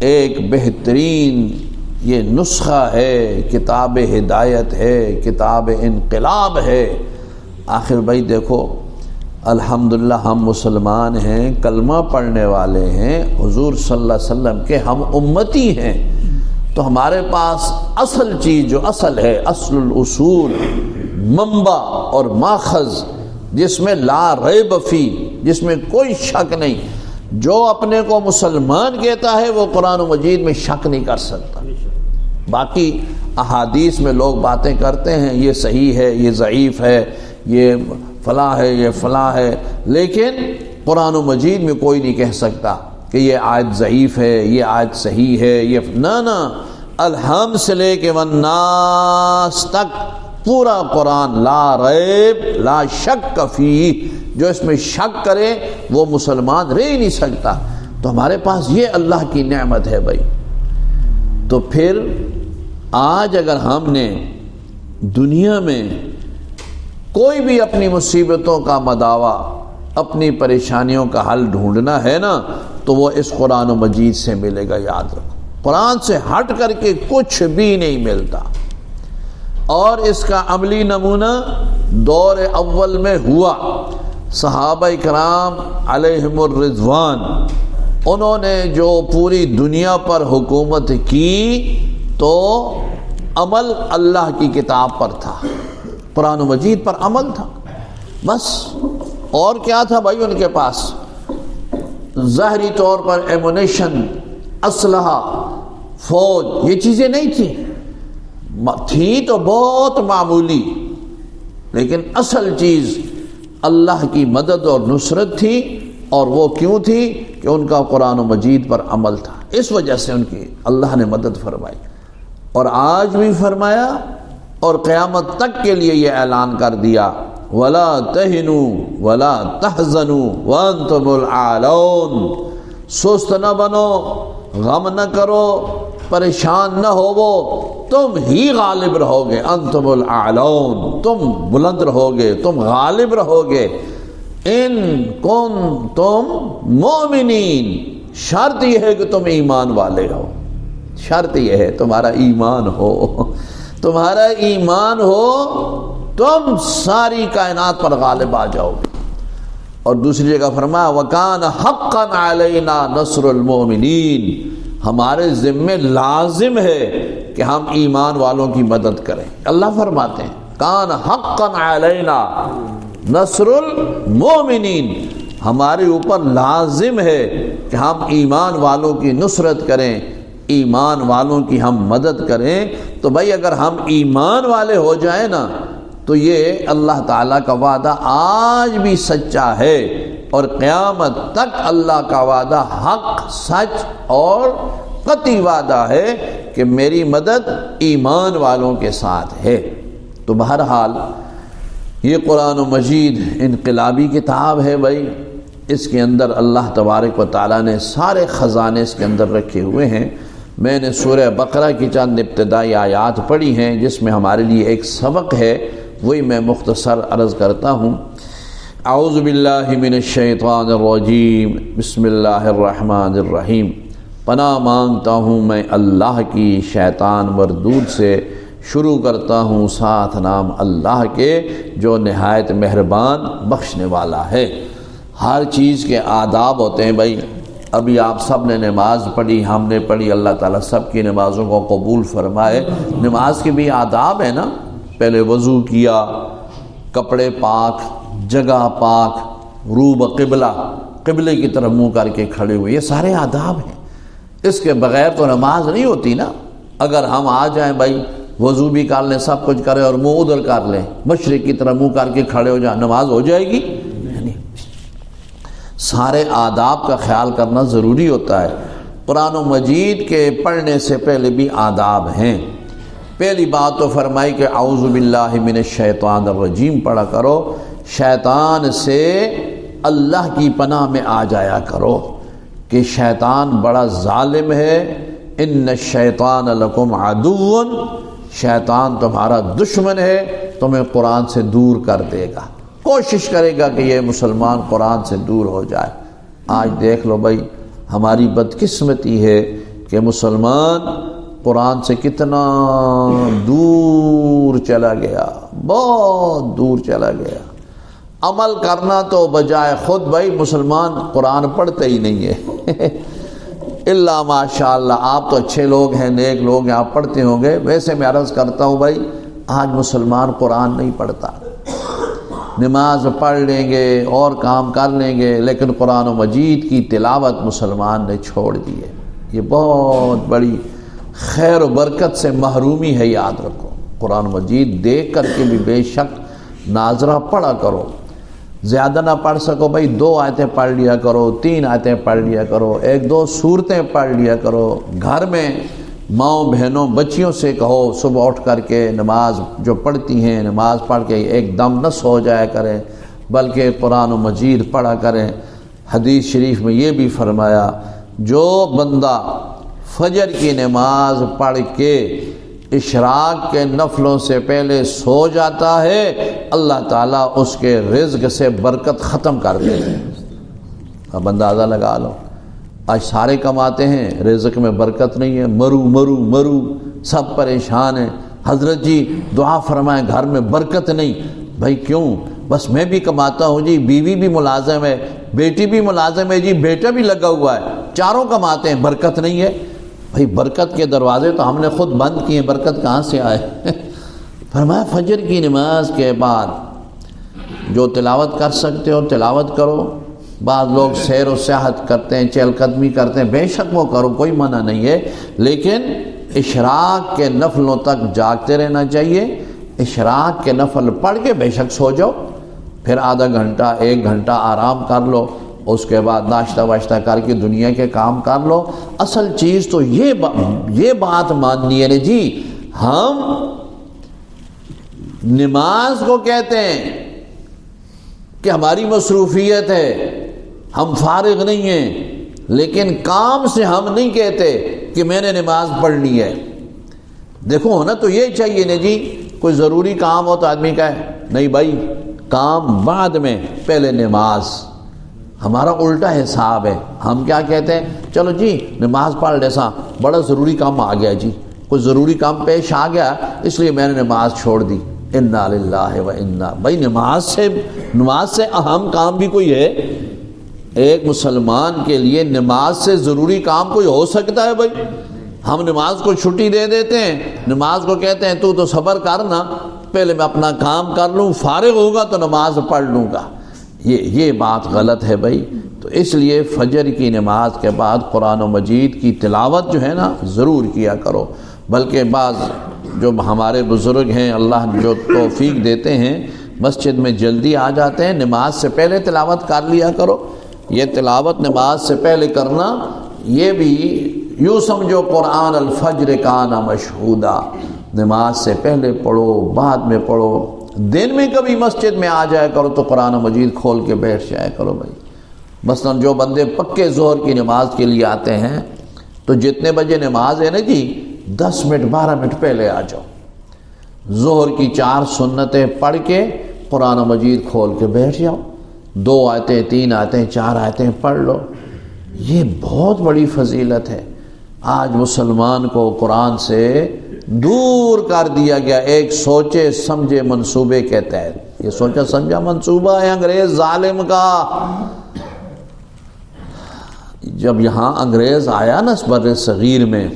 ایک بہترین یہ نسخہ ہے، کتاب ہدایت ہے، کتاب انقلاب ہے۔ آخر بھائی دیکھو الحمدللہ ہم مسلمان ہیں، کلمہ پڑھنے والے ہیں، حضور صلی اللہ علیہ وسلم کے ہم امتی ہیں، تو ہمارے پاس اصل چیز جو اصل ہے، اصل الاصول، منبع اور ماخذ، جس میں لا ریب فی، جس میں کوئی شک نہیں، جو اپنے کو مسلمان کہتا ہے وہ قرآن و مجید میں شک نہیں کر سکتا۔ باقی احادیث میں لوگ باتیں کرتے ہیں یہ صحیح ہے، یہ ضعیف ہے، یہ فلاں ہے، یہ فلاں ہے، لیکن قرآن و مجید میں کوئی نہیں کہہ سکتا کہ یہ آیت ضعیف ہے، یہ آیت صحیح ہے، یہ نہ الحمد سے لے کے والناس تک پورا قرآن لا ریب لا شک فیہ، جو اس میں شک کرے وہ مسلمان رہ ہی نہیں سکتا۔ تو ہمارے پاس یہ اللہ کی نعمت ہے بھائی۔ تو پھر آج اگر ہم نے دنیا میں کوئی بھی اپنی مصیبتوں کا مداوا، اپنی پریشانیوں کا حل ڈھونڈنا ہے نا، تو وہ اس قرآن و مجید سے ملے گا، یاد رکھو۔ قرآن سے ہٹ کر کے کچھ بھی نہیں ملتا، اور اس کا عملی نمونہ دور اول میں ہوا۔ صحابہ کرام علیہم الرضوان، انہوں نے جو پوری دنیا پر حکومت کی تو عمل اللہ کی کتاب پر تھا، قرآن و مجید پر عمل تھا بس۔ اور کیا تھا بھائی ان کے پاس؟ ظاہری طور پر ایمونیشن، اسلحہ، فوج، یہ چیزیں نہیں تھی تو بہت معمولی، لیکن اصل چیز اللہ کی مدد اور نصرت تھی، اور وہ کیوں تھی کہ ان کا قرآن و مجید پر عمل تھا، اس وجہ سے ان کی اللہ نے مدد فرمائی، اور آج بھی فرمایا، اور قیامت تک کے لیے یہ اعلان کر دیا وَلَا تَهِنُوا وَلَا تَحْزَنُوا وَأَنْتُمُ الْأَعْلَوْنَ، سست نہ بنو، غم نہ کرو، پریشان نہ ہوو، تم ہی غالب رہو گے، انتم الاعلون، تم بلند رہو گے، تم غالب رہو گے، ان کنتم مومنین، شرط یہ ہے کہ تم ایمان والے ہو، شرط یہ ہے تمہارا ایمان ہو، تمہارا ایمان ہو، تم ساری کائنات پر غالب آ جاؤ گے۔ اور دوسری جگہ فرمایا وَكَانَ حَقًّا عَلَيْنَا نَصْرُ الْمُؤْمِنِينَ، ہمارے ذمے لازم ہے کہ ہم ایمان والوں کی مدد کریں۔ اللہ فرماتے ہیں کان حقا علینا نصر المؤمنین، ہمارے اوپر لازم ہے کہ ہم ایمان والوں کی نصرت کریں، ایمان والوں کی ہم مدد کریں۔ تو بھائی اگر ہم ایمان والے ہو جائیں نا تو یہ اللہ تعالیٰ کا وعدہ آج بھی سچا ہے، اور قیامت تک اللہ کا وعدہ حق، سچ اور قطعی وعدہ ہے کہ میری مدد ایمان والوں کے ساتھ ہے۔ تو بہرحال یہ قرآن مجید انقلابی کتاب ہے بھائی، اس کے اندر اللہ تبارک و تعالیٰ نے سارے خزانے اس کے اندر رکھے ہوئے ہیں۔ میں نے سورہ بقرہ کی چند ابتدائی آیات پڑھی ہیں جس میں ہمارے لیے ایک سبق ہے، وہی میں مختصر عرض کرتا ہوں۔ اعوذ باللہ من الشیطان الرجیم، بسم اللہ الرحمن الرحیم۔ پناہ مانگتا ہوں میں اللہ کی شیطان مردود سے، شروع کرتا ہوں ساتھ نام اللہ کے جو نہایت مہربان بخشنے والا ہے۔ ہر چیز کے آداب ہوتے ہیں بھائی۔ ابھی آپ سب نے نماز پڑھی، ہم نے پڑھی، اللہ تعالیٰ سب کی نمازوں کو قبول فرمائے۔ نماز کے بھی آداب ہیں نا، پہلے وضو کیا، کپڑے پاک، جگہ پاک، رو بقبلہ، قبلے کی طرف منہ کر کے کھڑے ہوئے، یہ سارے آداب ہیں۔ اس کے بغیر تو نماز نہیں ہوتی نا۔ اگر ہم آ جائیں بھائی، وضو بھی کر لیں، سب کچھ کریں اور منہ ادھر کر لیں، مشرق کی طرف منہ کر کے کھڑے ہو جائیں، نماز ہو جائے گی؟ سارے آداب کا خیال کرنا ضروری ہوتا ہے۔ قرآن مجید کے پڑھنے سے پہلے بھی آداب ہیں۔ پہلی بات تو فرمائی کہ اعوذ باللہ من الشیطان الرجیم پڑھا کرو، شیطان سے اللہ کی پناہ میں آ جایا کرو کہ شیطان بڑا ظالم ہے۔ ان الشیطان لکم عدو، شیطان تمہارا دشمن ہے، تمہیں قرآن سے دور کر دے گا، کوشش کرے گا کہ یہ مسلمان قرآن سے دور ہو جائے۔ آج دیکھ لو بھائی، ہماری بدقسمتی ہے کہ مسلمان قرآن سے کتنا دور چلا گیا، بہت دور چلا گیا۔ عمل کرنا تو بجائے خود بھائی مسلمان قرآن پڑھتے ہی نہیں ہے۔ اللہ ماشاء اللہ، آپ تو اچھے لوگ ہیں، نیک لوگ ہیں، آپ پڑھتے ہوں گے۔ ویسے میں عرض کرتا ہوں بھائی، آج مسلمان قرآن نہیں پڑھتا۔ نماز پڑھ لیں گے اور کام کر لیں گے، لیکن قرآن و مجید کی تلاوت مسلمان نے چھوڑ دی ہے۔ یہ بہت بڑی خیر و برکت سے محرومی ہے، یاد رکھو۔ قرآن مجید دیکھ کر کے بھی بے شک ناظرہ پڑھا کرو۔ زیادہ نہ پڑھ سکو بھائی، 2 آیتیں پڑھ لیا کرو، 3 آیتیں پڑھ لیا کرو، 1-2 سورتیں پڑھ لیا کرو۔ گھر میں ماؤں بہنوں بچیوں سے کہو صبح اٹھ کر کے نماز جو پڑھتی ہیں، نماز پڑھ کے ایک دم نہ سو جایا کریں، بلکہ قرآن و مجید پڑھا کریں۔ حدیث شریف میں یہ بھی فرمایا، جو بندہ فجر کی نماز پڑھ کے اشراق کے نفلوں سے پہلے سو جاتا ہے، اللہ تعالیٰ اس کے رزق سے برکت ختم کر دیتے ہیں۔ اب اندازہ لگا لو، آج سارے کماتے ہیں، رزق میں برکت نہیں ہے، مرو مرو مرو، سب پریشان ہیں۔ حضرت جی دعا فرمائیں، گھر میں برکت نہیں۔ بھائی کیوں؟ بس میں بھی کماتا ہوں جی، بیوی بھی ملازم ہے، بیٹی بھی ملازم ہے جی، بیٹا بھی لگا ہوا ہے، چاروں کماتے ہیں، برکت نہیں ہے۔ بھائی برکت کے دروازے تو ہم نے خود بند کیے، برکت کہاں سے آئے؟ فرمایا فجر کی نماز کے بعد جو تلاوت کر سکتے ہو تلاوت کرو۔ بعض لوگ سیر و سیاحت کرتے ہیں، چہل قدمی کرتے ہیں، بے شک وہ کرو، کوئی منع نہیں ہے، لیکن اشراق کے نفلوں تک جاگتے رہنا چاہیے۔ اشراق کے نفل پڑھ کے بے شک سو جاؤ، پھر آدھا گھنٹہ 1 گھنٹہ آرام کر لو، اس کے بعد ناشتہ واشتہ کر کے دنیا کے کام کر لو۔ اصل چیز تو یہ بات ماننی ہے جی، ہم نماز کو کہتے ہیں کہ ہماری مصروفیت ہے، ہم فارغ نہیں ہیں، لیکن کام سے ہم نہیں کہتے کہ میں نے نماز پڑھنی ہے۔ دیکھو ہونا تو یہ چاہیے نا جی، کوئی ضروری کام ہو تو آدمی کہے نہیں بھائی کام بعد میں، پہلے نماز۔ ہمارا الٹا حساب ہے، ہم کیا کہتے ہیں، چلو جی نماز پڑھ لے سا، بڑا ضروری کام آ گیا جی، کوئی ضروری کام پیش آ گیا اس لیے میں نے نماز چھوڑ دی۔ انا للہ و انا، بھائی نماز سے اہم کام بھی کوئی ہے؟ ایک مسلمان کے لیے نماز سے ضروری کام کوئی ہو سکتا ہے بھائی؟ ہم نماز کو چھٹی دے دیتے ہیں، نماز کو کہتے ہیں تو صبر کرنا، پہلے میں اپنا کام کر لوں، فارغ ہوگا تو نماز پڑھ لوں گا۔ یہ بات غلط ہے بھائی۔ تو اس لیے فجر کی نماز کے بعد قرآن و مجید کی تلاوت جو ہے نا ضرور کیا کرو، بلکہ بعض جو ہمارے بزرگ ہیں اللہ جو توفیق دیتے ہیں مسجد میں جلدی آ جاتے ہیں، نماز سے پہلے تلاوت کر لیا کرو۔ یہ تلاوت نماز سے پہلے کرنا یہ بھی یوں سمجھو قرآن الفجر کان مشہودا، نماز سے پہلے پڑھو بعد میں پڑھو۔ دن میں کبھی مسجد میں آ جایا کرو تو قرآن مجید کھول کے بیٹھ جایا کرو بھائی۔ مثلا جو بندے پکے ظہر کی نماز کے لیے آتے ہیں تو جتنے بجے نماز ہے نا جی 10 منٹ 12 منٹ پہلے آ جاؤ، ظہر کی 4 سنتیں پڑھ کے قرآن مجید کھول کے بیٹھ جاؤ، 2 آیتیں 3 آیتیں 4 آیتیں پڑھ لو۔ یہ بہت بڑی فضیلت ہے۔ آج مسلمان کو قرآن سے دور کر دیا گیا ایک سوچے سمجھے منصوبے کے تحت۔ یہ سوچا سمجھا منصوبہ ہے انگریز ظالم کا۔ جب یہاں انگریز آیا نا اس بر صغیر میں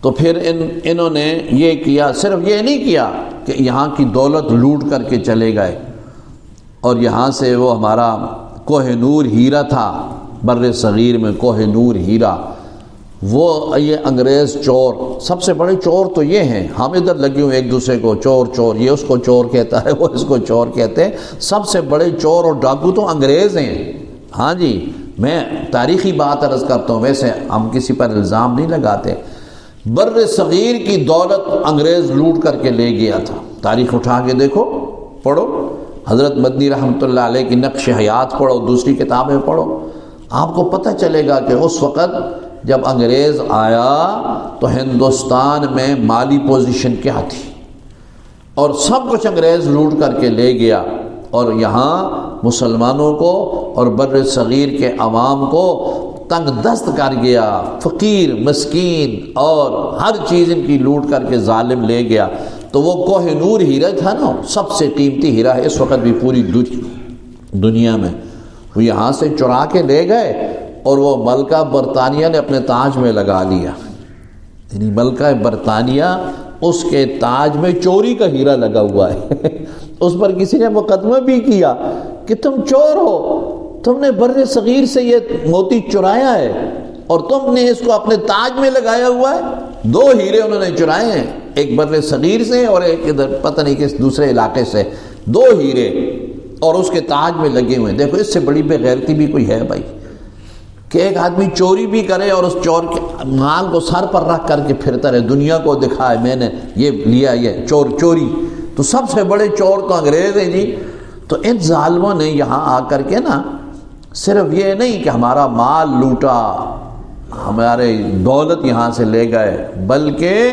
تو پھر انہوں نے یہ کیا، صرف یہ نہیں کیا کہ یہاں کی دولت لوٹ کر کے چلے گئے، اور یہاں سے وہ ہمارا کوہ نور ہیرا تھا بر صغیر میں، کوہ نور ہیرا، وہ یہ انگریز چور، سب سے بڑے چور تو یہ ہیں، ہم ادھر لگے ہوئے ایک دوسرے کو چور چور، یہ اس کو چور کہتا ہے وہ اس کو چور کہتے ہیں، سب سے بڑے چور اور ڈاکو تو انگریز ہیں۔ ہاں جی، میں تاریخی بات عرض کرتا ہوں، ویسے ہم کسی پر الزام نہیں لگاتے۔ بر صغیر کی دولت انگریز لوٹ کر کے لے گیا تھا، تاریخ اٹھا کے دیکھو، پڑھو، حضرت مدنی رحمۃ اللہ علیہ کی نقش حیات پڑھو، دوسری کتابیں پڑھو، آپ کو پتہ چلے گا کہ اس وقت جب انگریز آیا تو ہندوستان میں مالی پوزیشن کیا تھی، اور سب کچھ انگریز لوٹ کر کے لے گیا، اور یہاں مسلمانوں کو اور بر صغیر کے عوام کو تنگ دست کر گیا، فقیر مسکین اور ہر چیز ان کی لوٹ کر کے ظالم لے گیا۔ تو وہ کوہ نور ہیرا تھا نا، سب سے قیمتی ہیرا ہے اس وقت بھی پوری دنیا میں، وہ یہاں سے چرا کے لے گئے اور وہ ملکہ برطانیہ نے اپنے تاج میں لگا لیا، یعنی ملکہ برطانیہ اس کے تاج میں چوری کا ہیرا لگا ہوا ہے۔ اس پر کسی نے مقدمہ بھی کیا کہ تم چور ہو، تم نے بر صغیر سے یہ موتی چرایا ہے اور تم نے اس کو اپنے تاج میں لگایا ہوا ہے۔ 2 ہیرے انہوں نے چرائے ہیں، ایک بر صغیر سے اور ایک ادھر پتہ نہیں کس دوسرے علاقے سے، 2 ہیرے اور اس کے تاج میں لگے ہوئے ہیں۔ دیکھو اس سے بڑی بے غیرتی بھی کوئی ہے بھائی کہ ایک آدمی چوری بھی کرے اور اس چور کے مال کو سر پر رکھ کر کے پھرتا رہے، دنیا کو دکھائے میں نے یہ لیا، یہ چوری۔ تو سب سے بڑے چور تو انگریز ہیں جی۔ تو ان ظالموں نے یہاں آ کر کے نا صرف یہ نہیں کہ ہمارا مال لوٹا، ہمارے دولت یہاں سے لے گئے، بلکہ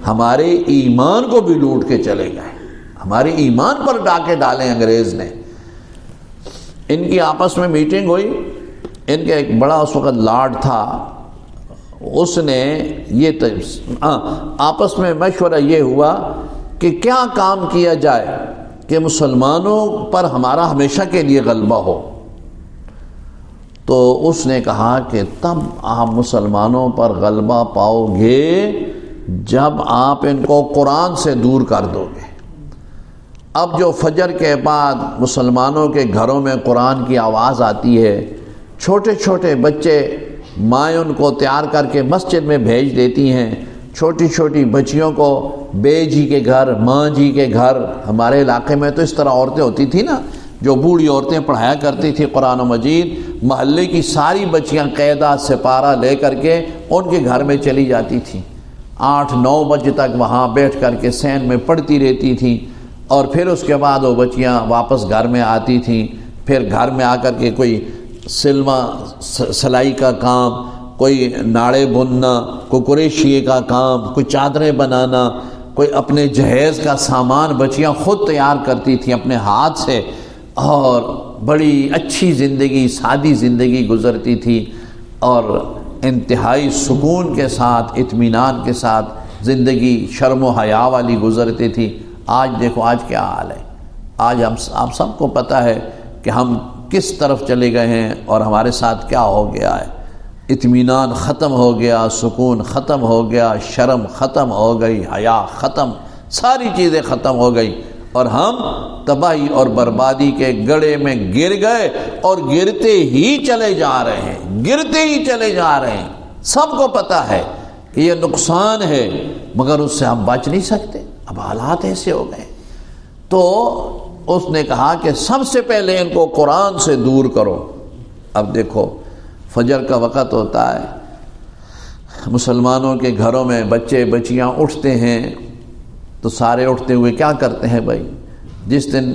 ہمارے ایمان کو بھی لوٹ کے چلے گئے، ہمارے ایمان پر ڈاکے ڈالے انگریز نے۔ ان کی آپس میں میٹنگ ہوئی، ان کے ایک بڑا اس وقت لارڈ تھا، اس نے یہ آپس میں مشورہ یہ ہوا کہ کیا کام کیا جائے کہ مسلمانوں پر ہمارا ہمیشہ کے لیے غلبہ ہو۔ تو اس نے کہا کہ تب آپ مسلمانوں پر غلبہ پاؤ گے جب آپ ان کو قرآن سے دور کر دو گے۔ اب جو فجر کے بعد مسلمانوں کے گھروں میں قرآن کی آواز آتی ہے، چھوٹے چھوٹے بچے مائیں ان کو تیار کر کے مسجد میں بھیج دیتی ہیں، چھوٹی چھوٹی بچیوں کو بے جی کے گھر، ماں جی کے گھر، ہمارے علاقے میں تو اس طرح عورتیں ہوتی تھی نا، جو بوڑھی عورتیں پڑھایا کرتی تھی قرآن و مجید، محلے کی ساری بچیاں قاعدہ سپارہ لے کر کے ان کے گھر میں چلی جاتی تھیں، 8-9 بجے تک وہاں بیٹھ کر کے سین میں پڑھتی رہتی تھیں، اور پھر اس کے بعد وہ بچیاں واپس گھر میں آتی تھیں، پھر گھر میں آ کر کے کوئی سلائی کا کام، کوئی ناڑے بننا، کوئی کریشیے کا کام، کوئی چادریں بنانا، کوئی اپنے جہیز کا سامان بچیاں خود تیار کرتی تھیں اپنے ہاتھ سے، اور بڑی اچھی زندگی، سادی زندگی گزرتی تھی، اور انتہائی سکون کے ساتھ، اطمینان کے ساتھ زندگی شرم و حیا والی گزرتی تھی۔ آج دیکھو آج کیا حال ہے، آج آپ سب کو پتہ ہے کہ ہم کس طرف چلے گئے ہیں اور ہمارے ساتھ کیا ہو گیا ہے۔ اطمینان ختم ہو گیا، سکون ختم ہو گیا، شرم ختم ہو گئی، حیا ختم، ساری چیزیں ختم ہو گئی، اور ہم تباہی اور بربادی کے گڑھے میں گر گئے اور گرتے ہی چلے جا رہے ہیں، گرتے ہی چلے جا رہے ہیں۔ سب کو پتہ ہے کہ یہ نقصان ہے، مگر اس سے ہم بچ نہیں سکتے، اب حالات ایسے ہو گئے۔ تو اس نے کہا کہ سب سے پہلے ان کو قرآن سے دور کرو۔ اب دیکھو فجر کا وقت ہوتا ہے، مسلمانوں کے گھروں میں بچے بچیاں اٹھتے ہیں تو سارے اٹھتے ہوئے کیا کرتے ہیں بھائی؟ جس دن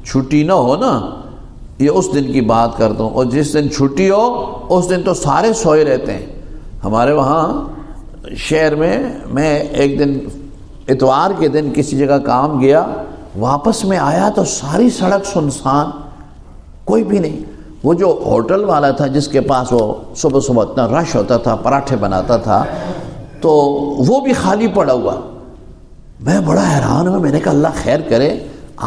چھٹی نہ ہو نا، یہ اس دن کی بات کرتا ہوں، اور جس دن چھٹی ہو اس دن تو سارے سوئے رہتے ہیں۔ ہمارے وہاں شہر میں ایک دن اتوار کے دن کسی جگہ کام گیا، واپس میں آیا تو ساری سڑک سنسان، کوئی بھی نہیں۔ وہ جو ہوٹل والا تھا جس کے پاس وہ صبح صبح اتنا رش ہوتا تھا، پراٹھے بناتا تھا، تو وہ بھی خالی پڑا ہوا۔ میں بڑا حیران ہوا، میں نے کہا اللہ خیر کرے،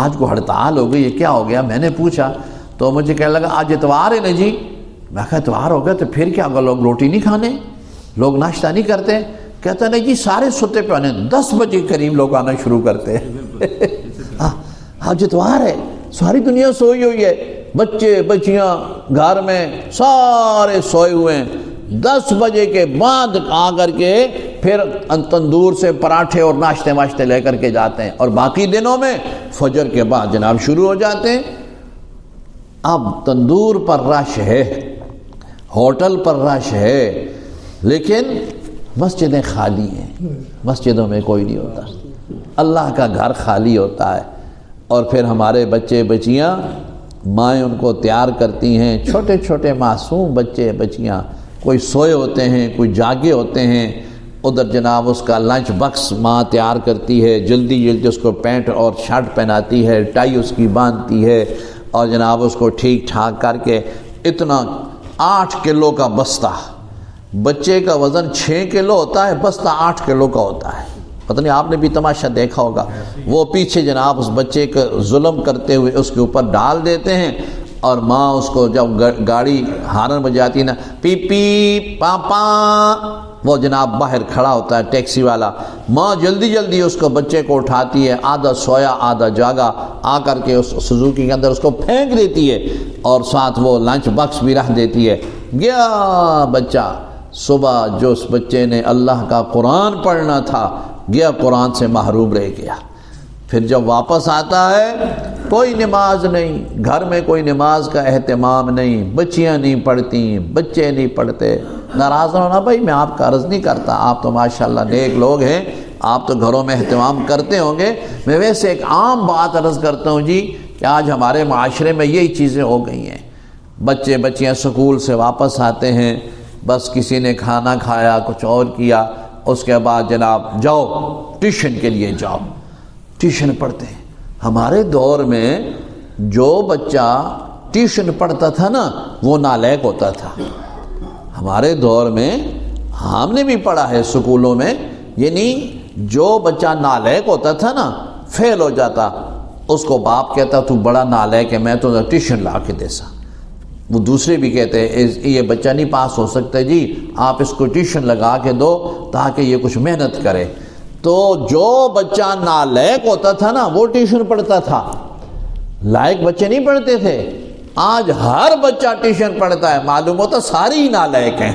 آج کو ہڑتال ہو گئی، یہ کیا ہو گیا؟ میں نے پوچھا تو مجھے کہنے لگا آج اتوار ہے نا جی۔ میں کہا اتوار ہو گیا تو پھر کیا ہوگا؟ لوگ روٹی نہیں کھانے، لوگ ناشتہ نہیں کرتے؟ کہتا نہیں جی سارے ستے پہ آنے، 10 بجے قریب لوگ آنا شروع کرتے ہیں۔ آج اتوار ہے، ساری دنیا سوئی ہوئی ہے، بچے بچیاں گھر میں سارے سوئے ہوئے ہیں۔ 10 بجے کے بعد آ کر کے پھر تندور سے پراٹھے اور ناشتے واشتے لے کر کے جاتے ہیں، اور باقی دنوں میں فجر کے بعد جناب شروع ہو جاتے ہیں۔ اب تندور پر رش ہے، ہوٹل پر رش ہے، لیکن مسجدیں خالی ہیں، مسجدوں میں کوئی نہیں ہوتا، اللہ کا گھر خالی ہوتا ہے۔ اور پھر ہمارے بچے بچیاں، مائیں ان کو تیار کرتی ہیں، چھوٹے چھوٹے معصوم بچے بچیاں، کوئی سوئے ہوتے ہیں، کوئی جاگے ہوتے ہیں۔ ادھر جناب اس کا لنچ باکس ماں تیار کرتی ہے، جلدی جلدی اس کو پینٹ اور شرٹ پہناتی ہے، ٹائی اس کی باندھتی ہے، اور جناب اس کو ٹھیک ٹھاک کر کے اتنا 8 کلو کا بستہ، بچے کا وزن 6 کلو ہوتا ہے، بستہ 8 کلو کا ہوتا ہے۔ پتہ نہیں آپ نے بھی تماشا دیکھا ہوگا، وہ پیچھے جناب اس بچے کا ظلم کرتے ہوئے اس کے اوپر ڈال دیتے ہیں، اور ماں اس کو جب گاڑی ہارن بجاتی نا، پی پی پاپا، وہ جناب باہر کھڑا ہوتا ہے ٹیکسی والا، ماں جلدی جلدی اس کو بچے کو اٹھاتی ہے، آدھا سویا آدھا جاگا، آ کر کے اس سزوکی کے اندر اس کو پھینک دیتی ہے، اور ساتھ وہ لنچ باکس بھی رکھ دیتی ہے۔ گیا بچہ، صبح جو اس بچے نے اللہ کا قرآن پڑھنا تھا، گیا قرآن سے محروم رہ گیا۔ پھر جب واپس آتا ہے کوئی نماز نہیں، گھر میں کوئی نماز کا اہتمام نہیں، بچیاں نہیں پڑھتی، بچے نہیں پڑھتے۔ ناراض نہ ہونا بھائی، میں آپ کا عرض نہیں کرتا، آپ تو ماشاءاللہ نیک لوگ ہیں، آپ تو گھروں میں اہتمام کرتے ہوں گے۔ میں ویسے ایک عام بات عرض کرتا ہوں جی کہ آج ہمارے معاشرے میں یہی چیزیں ہو گئی ہیں۔ بچے بچیاں سکول سے واپس آتے ہیں، بس کسی نے کھانا کھایا، کچھ اور کیا، اس کے بعد جناب جاؤ ٹیوشن کے لیے جاؤ، ٹیوشن پڑھتے ہیں۔ ہمارے دور میں جو بچہ ٹیوشن پڑھتا تھا نا وہ نالائق ہوتا تھا۔ ہمارے دور میں ہم نے بھی پڑھا ہے سکولوں میں، یعنی جو بچہ نالائق ہوتا تھا نا، فیل ہو جاتا، اس کو باپ کہتا تو بڑا نالائق ہے، میں تو ٹیوشن لا کے دے سا۔ وہ دوسرے بھی کہتے ہیں یہ بچہ نہیں پاس ہو سکتا جی، آپ اس کو ٹیوشن لگا کے دو تاکہ یہ کچھ محنت کرے۔ تو جو بچہ نالائق ہوتا تھا نا وہ ٹیوشن پڑھتا تھا، لائق بچے نہیں پڑھتے تھے۔ آج ہر بچہ ٹیوشن پڑھتا ہے، معلوم ہوتا سارے ہی نالائق ہیں۔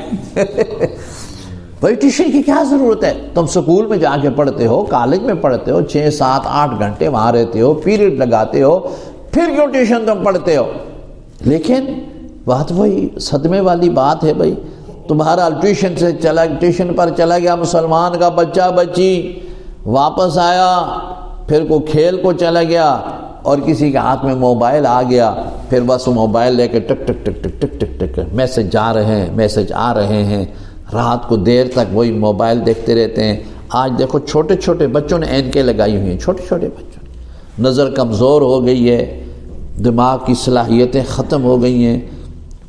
بھائی ٹیوشن کی کیا ضرورت ہے؟ تم سکول میں جا کے پڑھتے ہو، کالج میں پڑھتے ہو، 6 7 8 گھنٹے وہاں رہتے ہو، پیریڈ لگاتے ہو، پھر کیوں ٹیوشن تم پڑھتے ہو؟ لیکن بات وہی صدمے والی بات ہے بھائی، تمہارا ٹیوشن پر چلا گیا مسلمان کا بچہ بچی، واپس آیا پھر کو کھیل کو چلا گیا اور کسی کے ہاتھ میں موبائل آ گیا، پھر بس وہ موبائل لے کے ٹک ٹک ٹک ٹک ٹک ٹک ٹک میسج جا رہے ہیں، میسج آ رہے ہیں، رات کو دیر تک وہی موبائل دیکھتے رہتے ہیں۔ آج دیکھو چھوٹے چھوٹے بچوں نے اینکیں لگائی ہوئی ہیں، چھوٹے چھوٹے بچوں نے، نظر کمزور ہو گئی ہے، دماغ کی صلاحیتیں ختم ہو گئی ہیں،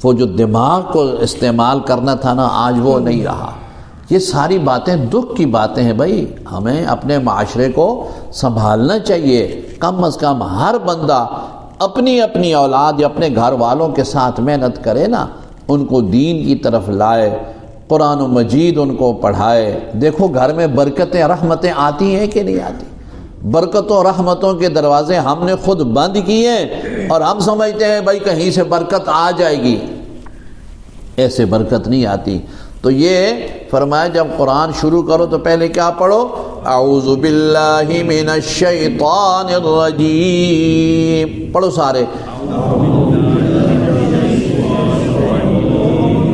وہ جو دماغ کو استعمال کرنا تھا نا آج وہ نہیں رہا۔ یہ ساری باتیں دکھ کی باتیں ہیں بھائی، ہمیں اپنے معاشرے کو سنبھالنا چاہیے۔ کم از کم ہر بندہ اپنی اپنی اولاد یا اپنے گھر والوں کے ساتھ محنت کرے نا، ان کو دین کی طرف لائے، قرآن و مجید ان کو پڑھائے۔ دیکھو گھر میں برکتیں رحمتیں آتی ہیں کہ نہیں آتی؟ برکتوں رحمتوں کے دروازے ہم نے خود بند کیے اور ہم سمجھتے ہیں بھائی کہیں سے برکت آ جائے گی. ایسے برکت نہیں آتی. تو یہ فرمایا جب قرآن شروع کرو تو پہلے کیا پڑھو؟ اعوذ باللہ من الشیطان الرجیم. پڑھو سارے.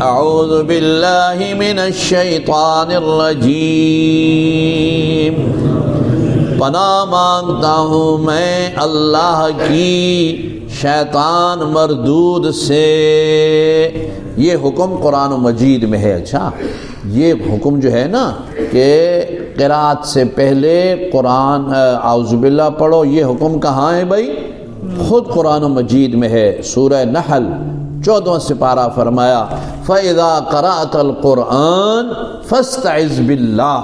اعوذ باللہ من الشیطان الرجیم. پناہ مانگتا ہوں میں اللہ کی شیطان مردود سے. یہ حکم قرآن مجید میں ہے. اچھا یہ حکم جو ہے نا کہ قرات سے پہلے قرآن اعوذ باللہ پڑھو، یہ حکم کہاں ہے بھائی؟ خود قرآن مجید میں ہے. سورہ نحل 14واں سپارہ فرمایا فَإِذَا قَرَأْتَ الْقُرْآنَ فَاسْتَعِذْ بِاللَّهِ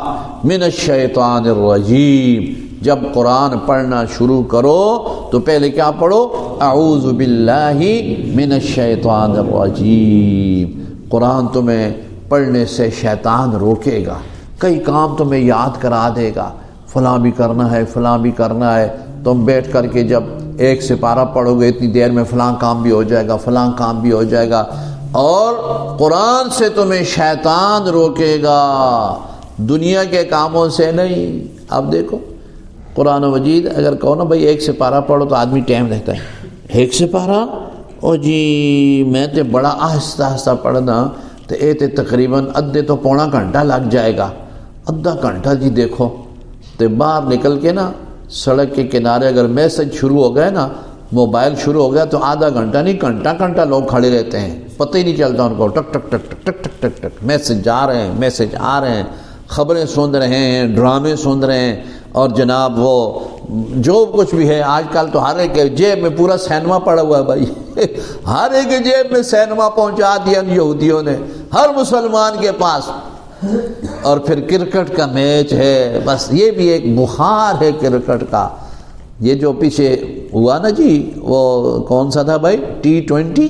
مِنَ الشَّيْطَانِ الرَّجِيمِ. جب قرآن پڑھنا شروع کرو تو پہلے کیا پڑھو؟ اعوذ باللہ من الشیطان الرجیم. قرآن تمہیں پڑھنے سے شیطان روکے گا، کئی کام تمہیں یاد کرا دے گا، فلاں بھی کرنا ہے فلاں بھی کرنا ہے. تم بیٹھ کر کے جب ایک سپارہ پڑھو گے اتنی دیر میں فلاں کام بھی ہو جائے گا، فلاں کام بھی ہو جائے گا. اور قرآن سے تمہیں شیطان روکے گا، دنیا کے کاموں سے نہیں. اب دیکھو قرآن مجید اگر کہو نا بھائی ایک سپارہ پڑھو تو آدمی ٹائم دیکھتا ہے. ایک سپارہ او جی میں تے بڑا آہستہ آہستہ پڑھنا تو اے تے تقریباً ادھے تو پونا گھنٹہ لگ جائے گا. آدھا گھنٹہ جی دیکھو تو باہر نکل کے نا سڑک کے کنارے اگر میسج شروع ہو گئے نا، موبائل شروع ہو گیا تو آدھا گھنٹہ نہیں گھنٹہ لوگ کھڑے رہتے ہیں، پتہ ہی نہیں چلتا ان کو. ٹک ٹک ٹک ٹک ٹک ٹک ٹک ٹک میسج جا رہے ہیں، میسج آ رہے ہیں، خبریں سن رہے ہیں، ڈرامے سن رہے ہیں. اور جناب وہ جو کچھ بھی ہے آج کل تو ہر ایک جیب میں پورا سینما پڑا ہوا ہے بھائی. ہر ایک جیب میں سینما پہنچا دیا یہودیوں نے ہر مسلمان کے پاس. اور پھر کرکٹ کا میچ ہے، بس یہ بھی ایک بخار ہے کرکٹ کا. یہ جو پیچھے ہوا نا جی وہ کون سا تھا بھائی؟ T20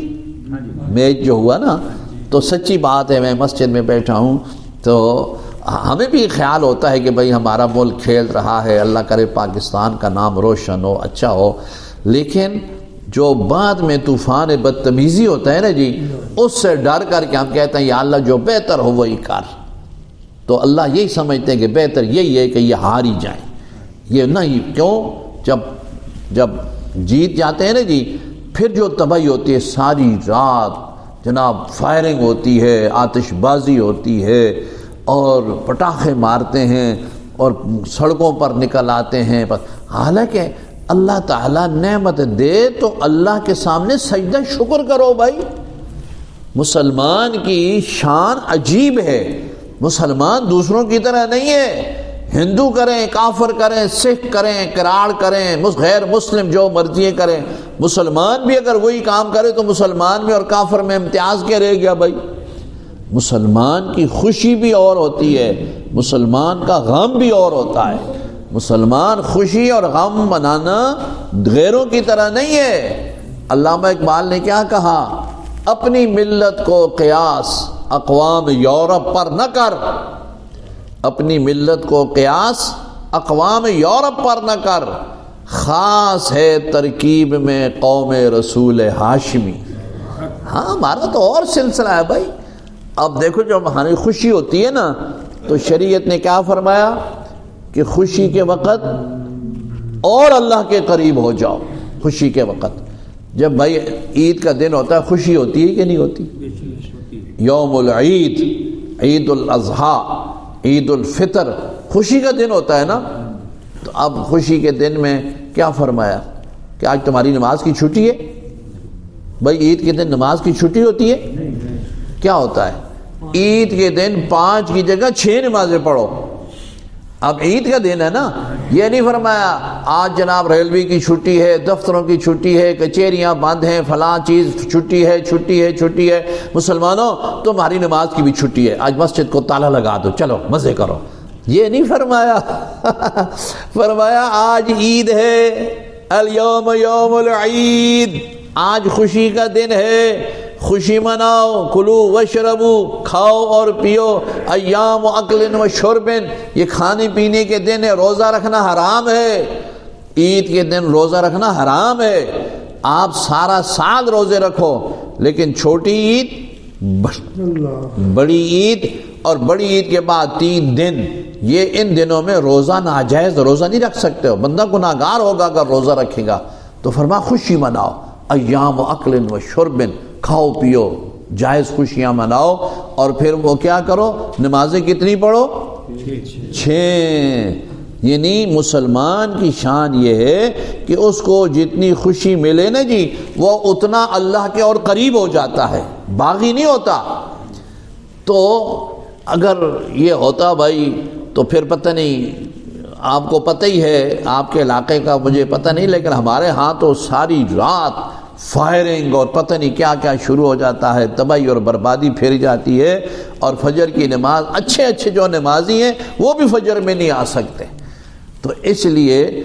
میچ جو ہوا نا، تو سچی بات ہے میں مسجد میں بیٹھا ہوں تو ہمیں بھی خیال ہوتا ہے کہ بھئی ہمارا ملک کھیل رہا ہے، اللہ کرے پاکستان کا نام روشن ہو، اچھا ہو. لیکن جو بعد میں طوفان بدتمیزی ہوتا ہے نا جی، اس سے ڈر کر کے ہم کہتے ہیں یا اللہ جو بہتر ہو وہی کر. تو اللہ یہی سمجھتے ہیں کہ بہتر یہی ہے کہ یہ ہار ہی جائیں. یہ نہیں کیوں؟ جب جیت جاتے ہیں نا جی پھر جو تباہی ہوتی ہے ساری رات جناب فائرنگ ہوتی ہے، آتش بازی ہوتی ہے اور پٹاخے مارتے ہیں اور سڑکوں پر نکل آتے ہیں. حالانکہ اللہ تعالیٰ نعمت دے تو اللہ کے سامنے سجدہ شکر کرو بھائی. مسلمان کی شان عجیب ہے. مسلمان دوسروں کی طرح نہیں ہے. ہندو کریں، کافر کریں، سکھ کریں، کراڑ کریں، غیر مسلم جو مرضی کریں، مسلمان بھی اگر وہی کام کرے تو مسلمان میں اور کافر میں امتیاز کیا رہ گیا بھائی؟ مسلمان کی خوشی بھی اور ہوتی ہے، مسلمان کا غم بھی اور ہوتا ہے. مسلمان خوشی اور غم منانا غیروں کی طرح نہیں ہے. علامہ اقبال نے کیا کہا؟ اپنی ملت کو قیاس اقوام یورپ پر نہ کر. اپنی ملت کو قیاس اقوام یورپ پر نہ کر، خاص ہے ترکیب میں قوم رسول ہاشمی. ہاں ہمارا تو اور سلسلہ ہے بھائی. اب دیکھو جب ہماری خوشی ہوتی ہے نا تو شریعت نے کیا فرمایا کہ خوشی کے وقت اور اللہ کے قریب ہو جاؤ. خوشی کے وقت جب بھائی عید کا دن ہوتا ہے خوشی ہوتی ہے کہ نہیں ہوتی؟ یوم العید، عید الاضحیٰ، عید الفطر خوشی کا دن ہوتا ہے نا. تو اب خوشی کے دن میں کیا فرمایا کہ آج تمہاری نماز کی چھٹی ہے. بھائی عید کے دن نماز کی چھٹی ہوتی ہے؟ کیا ہوتا ہے؟ عید کے دن 5 کی جگہ 6 نمازیں پڑھو. اب عید کا دن ہے نا، یہ نہیں فرمایا آج جناب ریلوے کی چھٹی ہے، دفتروں کی چھٹی ہے، کچہریاں بند ہیں، فلاں چیز چھٹی ہے چھٹی ہے چھٹی ہے. مسلمانوں تمہاری نماز کی بھی چھٹی ہے، آج مسجد کو تالا لگا دو، چلو مزے کرو. یہ نہیں فرمایا. فرمایا آج عید ہے، الیوم یوم العید، آج خوشی کا دن ہے. خوشی مناؤ، کلو وشربو، کھاؤ اور پیو، ایام و اکل و شرب، یہ کھانے پینے کے دن ہے، روزہ رکھنا حرام ہے، عید کے دن روزہ رکھنا حرام ہے، آپ سارا سال روزے رکھو، لیکن چھوٹی عید، بڑی عید اور بڑی عید کے بعد 3 دن، یہ ان دنوں میں روزہ ناجائز، روزہ نہیں رکھ سکتے ہو، بندہ گناہگار ہوگا اگر روزہ رکھے گا۔ تو فرما خوشی مناؤ، ایام و اکل و شرب، کھاؤ پیو، جائز خوشیاں مناؤ، اور پھر وہ کیا کرو، نمازیں کتنی پڑھو؟ 6۔ یعنی مسلمان کی شان یہ ہے کہ اس کو جتنی خوشی ملے نا جی، وہ اتنا اللہ کے اور قریب ہو جاتا ہے، باغی نہیں ہوتا۔ تو اگر یہ ہوتا بھائی تو پھر پتہ نہیں، آپ کو پتہ ہی ہے، آپ کے علاقے کا مجھے پتہ نہیں، لیکن ہمارے ہاں تو ساری رات فائرنگ اور پتہ نہیں کیا کیا شروع ہو جاتا ہے، تباہی اور بربادی پھیر جاتی ہے، اور فجر کی نماز، اچھے جو نمازی ہیں وہ بھی فجر میں نہیں آ سکتے۔ تو اس لیے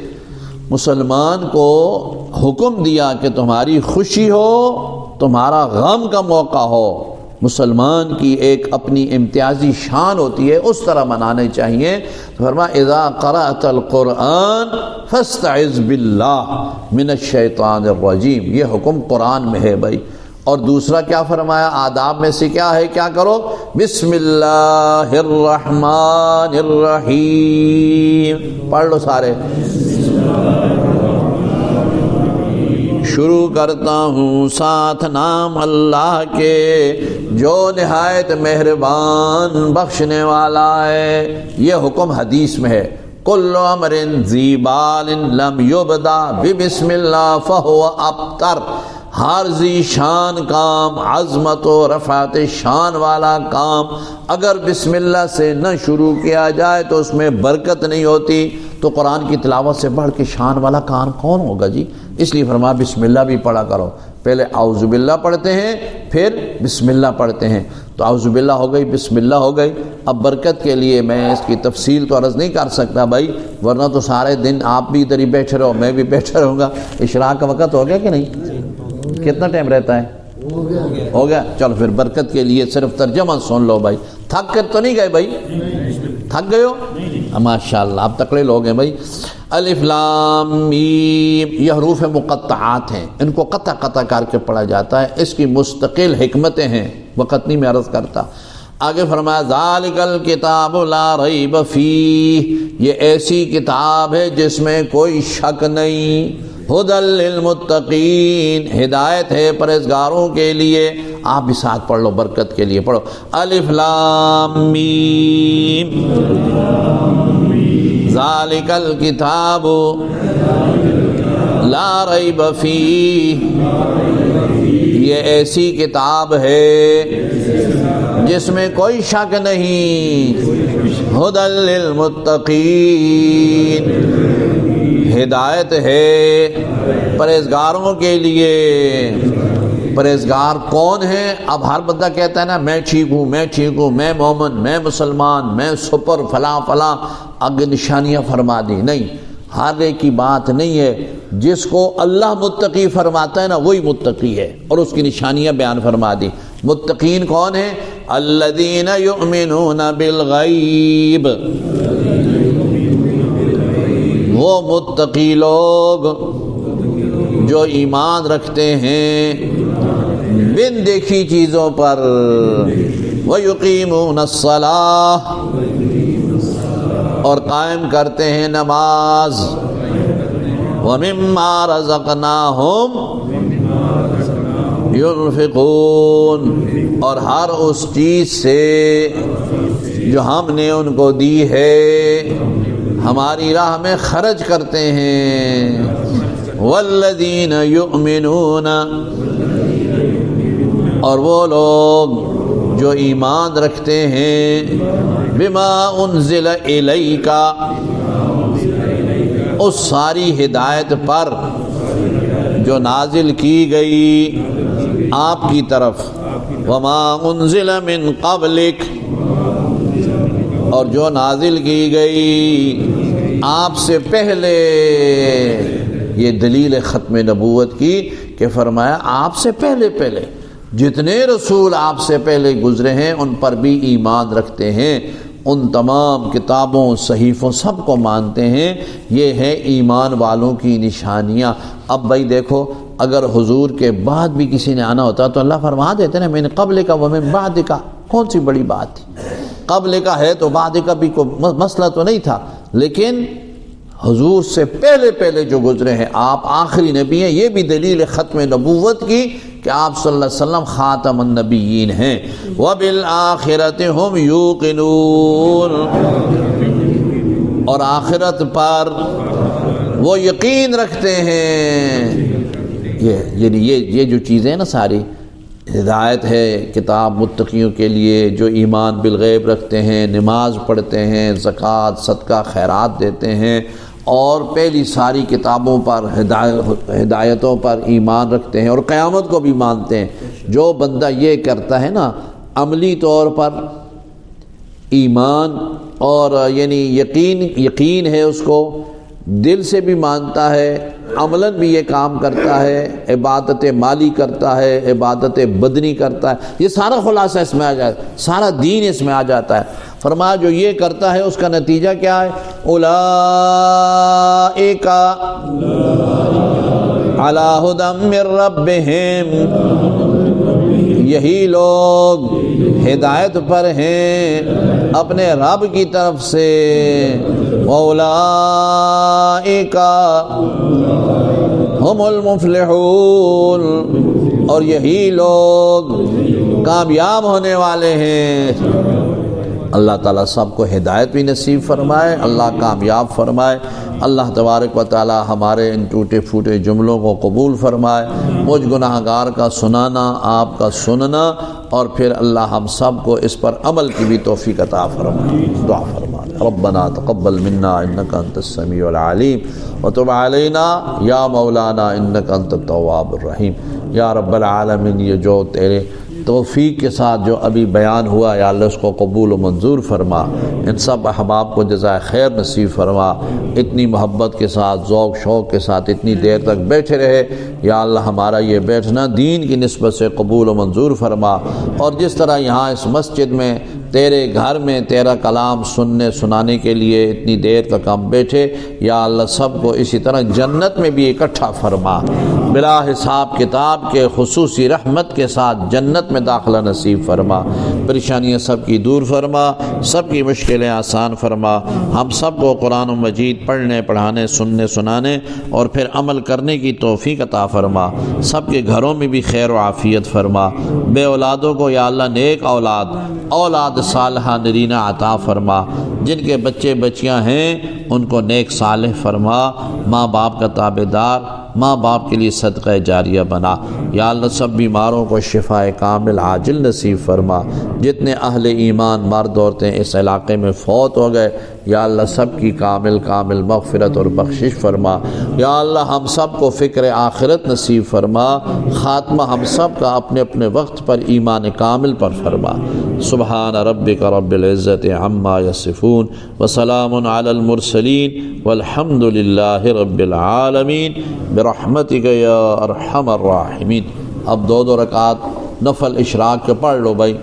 مسلمان کو حکم دیا کہ تمہاری خوشی ہو، تمہارا غم کا موقع ہو، مسلمان کی ایک اپنی امتیازی شان ہوتی ہے، اس طرح منانے چاہیے۔ فرما اذا قرأت القرآن فاستعذ باللہ من الشیطان الرجیم، یہ حکم قرآن میں ہے بھائی۔ اور دوسرا کیا فرمایا آداب میں سے کیا ہے، کیا کرو، بسم اللہ الرحمن الرحیم، پڑھ لو سارے۔ شروع کرتا ہوں ساتھ نام اللہ کے جو نہایت مہربان بخشنے والا ہے، یہ حکم حدیث میں ہے۔ کل امر ذی بال لم یبدا ببسم اللہ فہو ابتر، ہر ذی شان کام، عظمت و رفعت شان والا کام اگر بسم اللہ سے نہ شروع کیا جائے تو اس میں برکت نہیں ہوتی۔ تو قرآن کی تلاوت سے بڑھ کے شان والا کام کون ہوگا جی؟ اس لیے فرمایا بسم اللہ بھی پڑھا کرو، پہلے اعوذ باللہ پڑھتے ہیں پھر بسم اللہ پڑھتے ہیں، تو اعوذ باللہ ہو گئی، بسم اللہ ہو گئی۔ اب برکت کے لیے میں اس کی تفصیل تو عرض نہیں کر سکتا بھائی، ورنہ تو سارے دن آپ بھی ادھر ہی بیٹھے رہو، میں بھی بیٹھا رہوں گا۔ اشراق کا وقت ہو گیا کہ نہیں؟ کتنا ٹائم رہتا ہے؟ ہو گیا۔ چلو پھر برکت کے لیے صرف ترجمہ سن لو بھائی۔ تھک کر تو نہیں گئے بھائی؟ تھک گئے ہو؟ ماشاءاللہ آپ تکڑے لوگ ہیں بھائی۔ الف لام میم، یہ حروف مقطعات ہیں، ان کو قطع قطع کر کے پڑھا جاتا ہے، اس کی مستقل حکمتیں ہیں، وقت نہیں میں عرض کرتا۔ آگے فرمایا ذالک الکتاب لا ریب فیہ، یہ ایسی کتاب ہے جس میں کوئی شک نہیں۔ ھدی للمتقین، ہدایت ہے پرہیزگاروں کے لیے۔ آپ بھی ساتھ پڑھ لو برکت کے لیے، پڑھو الف لام میم ذالک الکتاب لا ریب فیہ، یہ ایسی کتاب ہے جس میں کوئی شک نہیں۔ ھدی للمتقین، ہدایت ہے پرہیزگاروں کے لیے۔ پرہیزگار کون ہے؟ اب ہر بندہ کہتا ہے نا میں ٹھیک ہوں، میں ٹھیک ہوں، میں مومن، میں مسلمان، میں سپر فلاں فلاں، آگے نشانیاں فرما دی۔ نہیں، ہر ایک کی بات نہیں ہے۔ جس کو اللہ متقی فرماتا ہے نا وہی متقی ہے، اور اس کی نشانیاں بیان فرما دی۔ متقین کون ہیں؟ الذین یؤمنون بالغیب، وہ متقی لوگ جو ایمان رکھتے ہیں بن دیکھی چیزوں پر۔ وَيُقِيمُونَ الصَّلَاةَ، اور قائم کرتے ہیں نماز۔ وَمِمَّا رَزَقْنَاهُمْ يُنْفِقُونَ، اور ہر اس چیز سے جو ہم نے ان کو دی ہے ہماری راہ میں خرچ کرتے ہیں۔ والذین یؤمنون، اور وہ لوگ جو ایمان رکھتے ہیں بما انزل الیک، اس ساری ہدایت پر جو نازل کی گئی آپ کی طرف، وما انزل من قبلک، اور جو نازل کی گئی آپ سے پہلے۔ یہ دلیل ختم نبوت کی کہ فرمایا آپ سے پہلے جتنے رسول آپ سے پہلے گزرے ہیں ان پر بھی ایمان رکھتے ہیں، ان تمام کتابوں صحیفوں سب کو مانتے ہیں۔ یہ ہے ایمان والوں کی نشانیاں۔ اب بھائی دیکھو، اگر حضور کے بعد بھی کسی نے آنا ہوتا تو اللہ فرما دیتے نا من قبل کا ومن بعد کا، کون سی بڑی بات تھی؟ قبل کا ہے تو بعد کا بھی کوئی مسئلہ تو نہیں تھا، لیکن حضور سے پہلے جو گزرے ہیں آپ آخری نبی ہیں، یہ بھی دلیل ختم نبوت کی کہ آپ صلی اللہ علیہ وسلم خاتم النبیین ہیں۔ وَبِالْآخِرَةِ هُمْ يُوقِنُونَ، اور آخرت پر وہ یقین رکھتے ہیں۔ یہ جو چیزیں ہیں نا ساری، ہدایت ہے کتاب متقیوں کے لیے جو ایمان بالغیب رکھتے ہیں، نماز پڑھتے ہیں، زکوٰۃ صدقہ خیرات دیتے ہیں، اور پہلی ساری کتابوں پر ہدایتوں پر ایمان رکھتے ہیں، اور قیامت کو بھی مانتے ہیں۔ جو بندہ یہ کرتا ہے نا عملی طور پر ایمان اور یعنی یقین ہے اس کو، دل سے بھی مانتا ہے، عملاً بھی یہ کام کرتا ہے، عبادت مالی کرتا ہے، عبادت بدنی کرتا ہے، یہ سارا خلاصہ اس میں آ جاتا ہے، سارا دین اس میں آ جاتا ہے۔ فرمایا جو یہ کرتا ہے اس کا نتیجہ کیا ہے؟ اولئک علی ھدی من ربہم، یہی لوگ ہدایت پر ہیں اپنے رب کی طرف سے۔ اولئک ہم المفلحون، اور یہی لوگ کامیاب ہونے والے ہیں۔ اللہ تعالیٰ سب کو ہدایت بھی نصیب فرمائے، اللہ کامیاب فرمائے۔ اللہ تبارک و تعالیٰ ہمارے ان ٹوٹے پھوٹے جملوں کو قبول فرمائے، مجھ گناہ گار کا سنانا، آپ کا سننا، اور پھر اللہ ہم سب کو اس پر عمل کی بھی توفیق عطا فرمائے۔ دعا فرمائے۔ ربنا تقبل منا انک انت السمیع العلیم وتب علینا یا مولانا انک انت التواب الرحیم۔ یا رب العالمین، یہ جو تیرے توفیق کے ساتھ جو ابھی بیان ہوا یا اللہ اس کو قبول و منظور فرما، ان سب احباب کو جزائے خیر نصیب فرما، اتنی محبت کے ساتھ ذوق شوق کے ساتھ اتنی دیر تک بیٹھے رہے۔ یا اللہ ہمارا یہ بیٹھنا دین کی نسبت سے قبول و منظور فرما، اور جس طرح یہاں اس مسجد میں تیرے گھر میں تیرا کلام سننے سنانے کے لیے اتنی دیر تک ہم بیٹھے، یا اللہ سب کو اسی طرح جنت میں بھی اکٹھا فرما، بلا حساب کتاب کے خصوصی رحمت کے ساتھ جنت میں داخلہ نصیب فرما، پریشانیاں سب کی دور فرما، سب کی مشکلیں آسان فرما، ہم سب کو قرآن مجید پڑھنے پڑھانے سننے سنانے اور پھر عمل کرنے کی توفیق عطا فرما، سب کے گھروں میں بھی خیر و عافیت فرما، بے اولادوں کو یا اللہ نیک اولاد صالحہ نرینہ عطا فرما، جن کے بچے بچیاں ہیں ان کو نیک صالح فرما، ماں باپ کا تابع دار، ماں باپ کے لیے صدقہ جاریہ بنا۔ یا اللہ سب بیماروں کو شفاء کامل عاجل نصیب فرما، جتنے اہل ایمان مرد عورتیں اس علاقے میں فوت ہو گئے یا اللہ سب کی کامل مغفرت اور بخشش فرما۔ یا اللہ ہم سب کو فکر آخرت نصیب فرما، خاتمہ ہم سب کا اپنے اپنے وقت پر ایمان کامل پر فرما۔ سبحان ربک رب العزت عما یصفون وسلام علی المرسلین والحمد للہ رب العالمین برحمتک یا ارحم الراحمین۔ اب 2 رکعات نفل اشراق کے پڑھ لو بھائی۔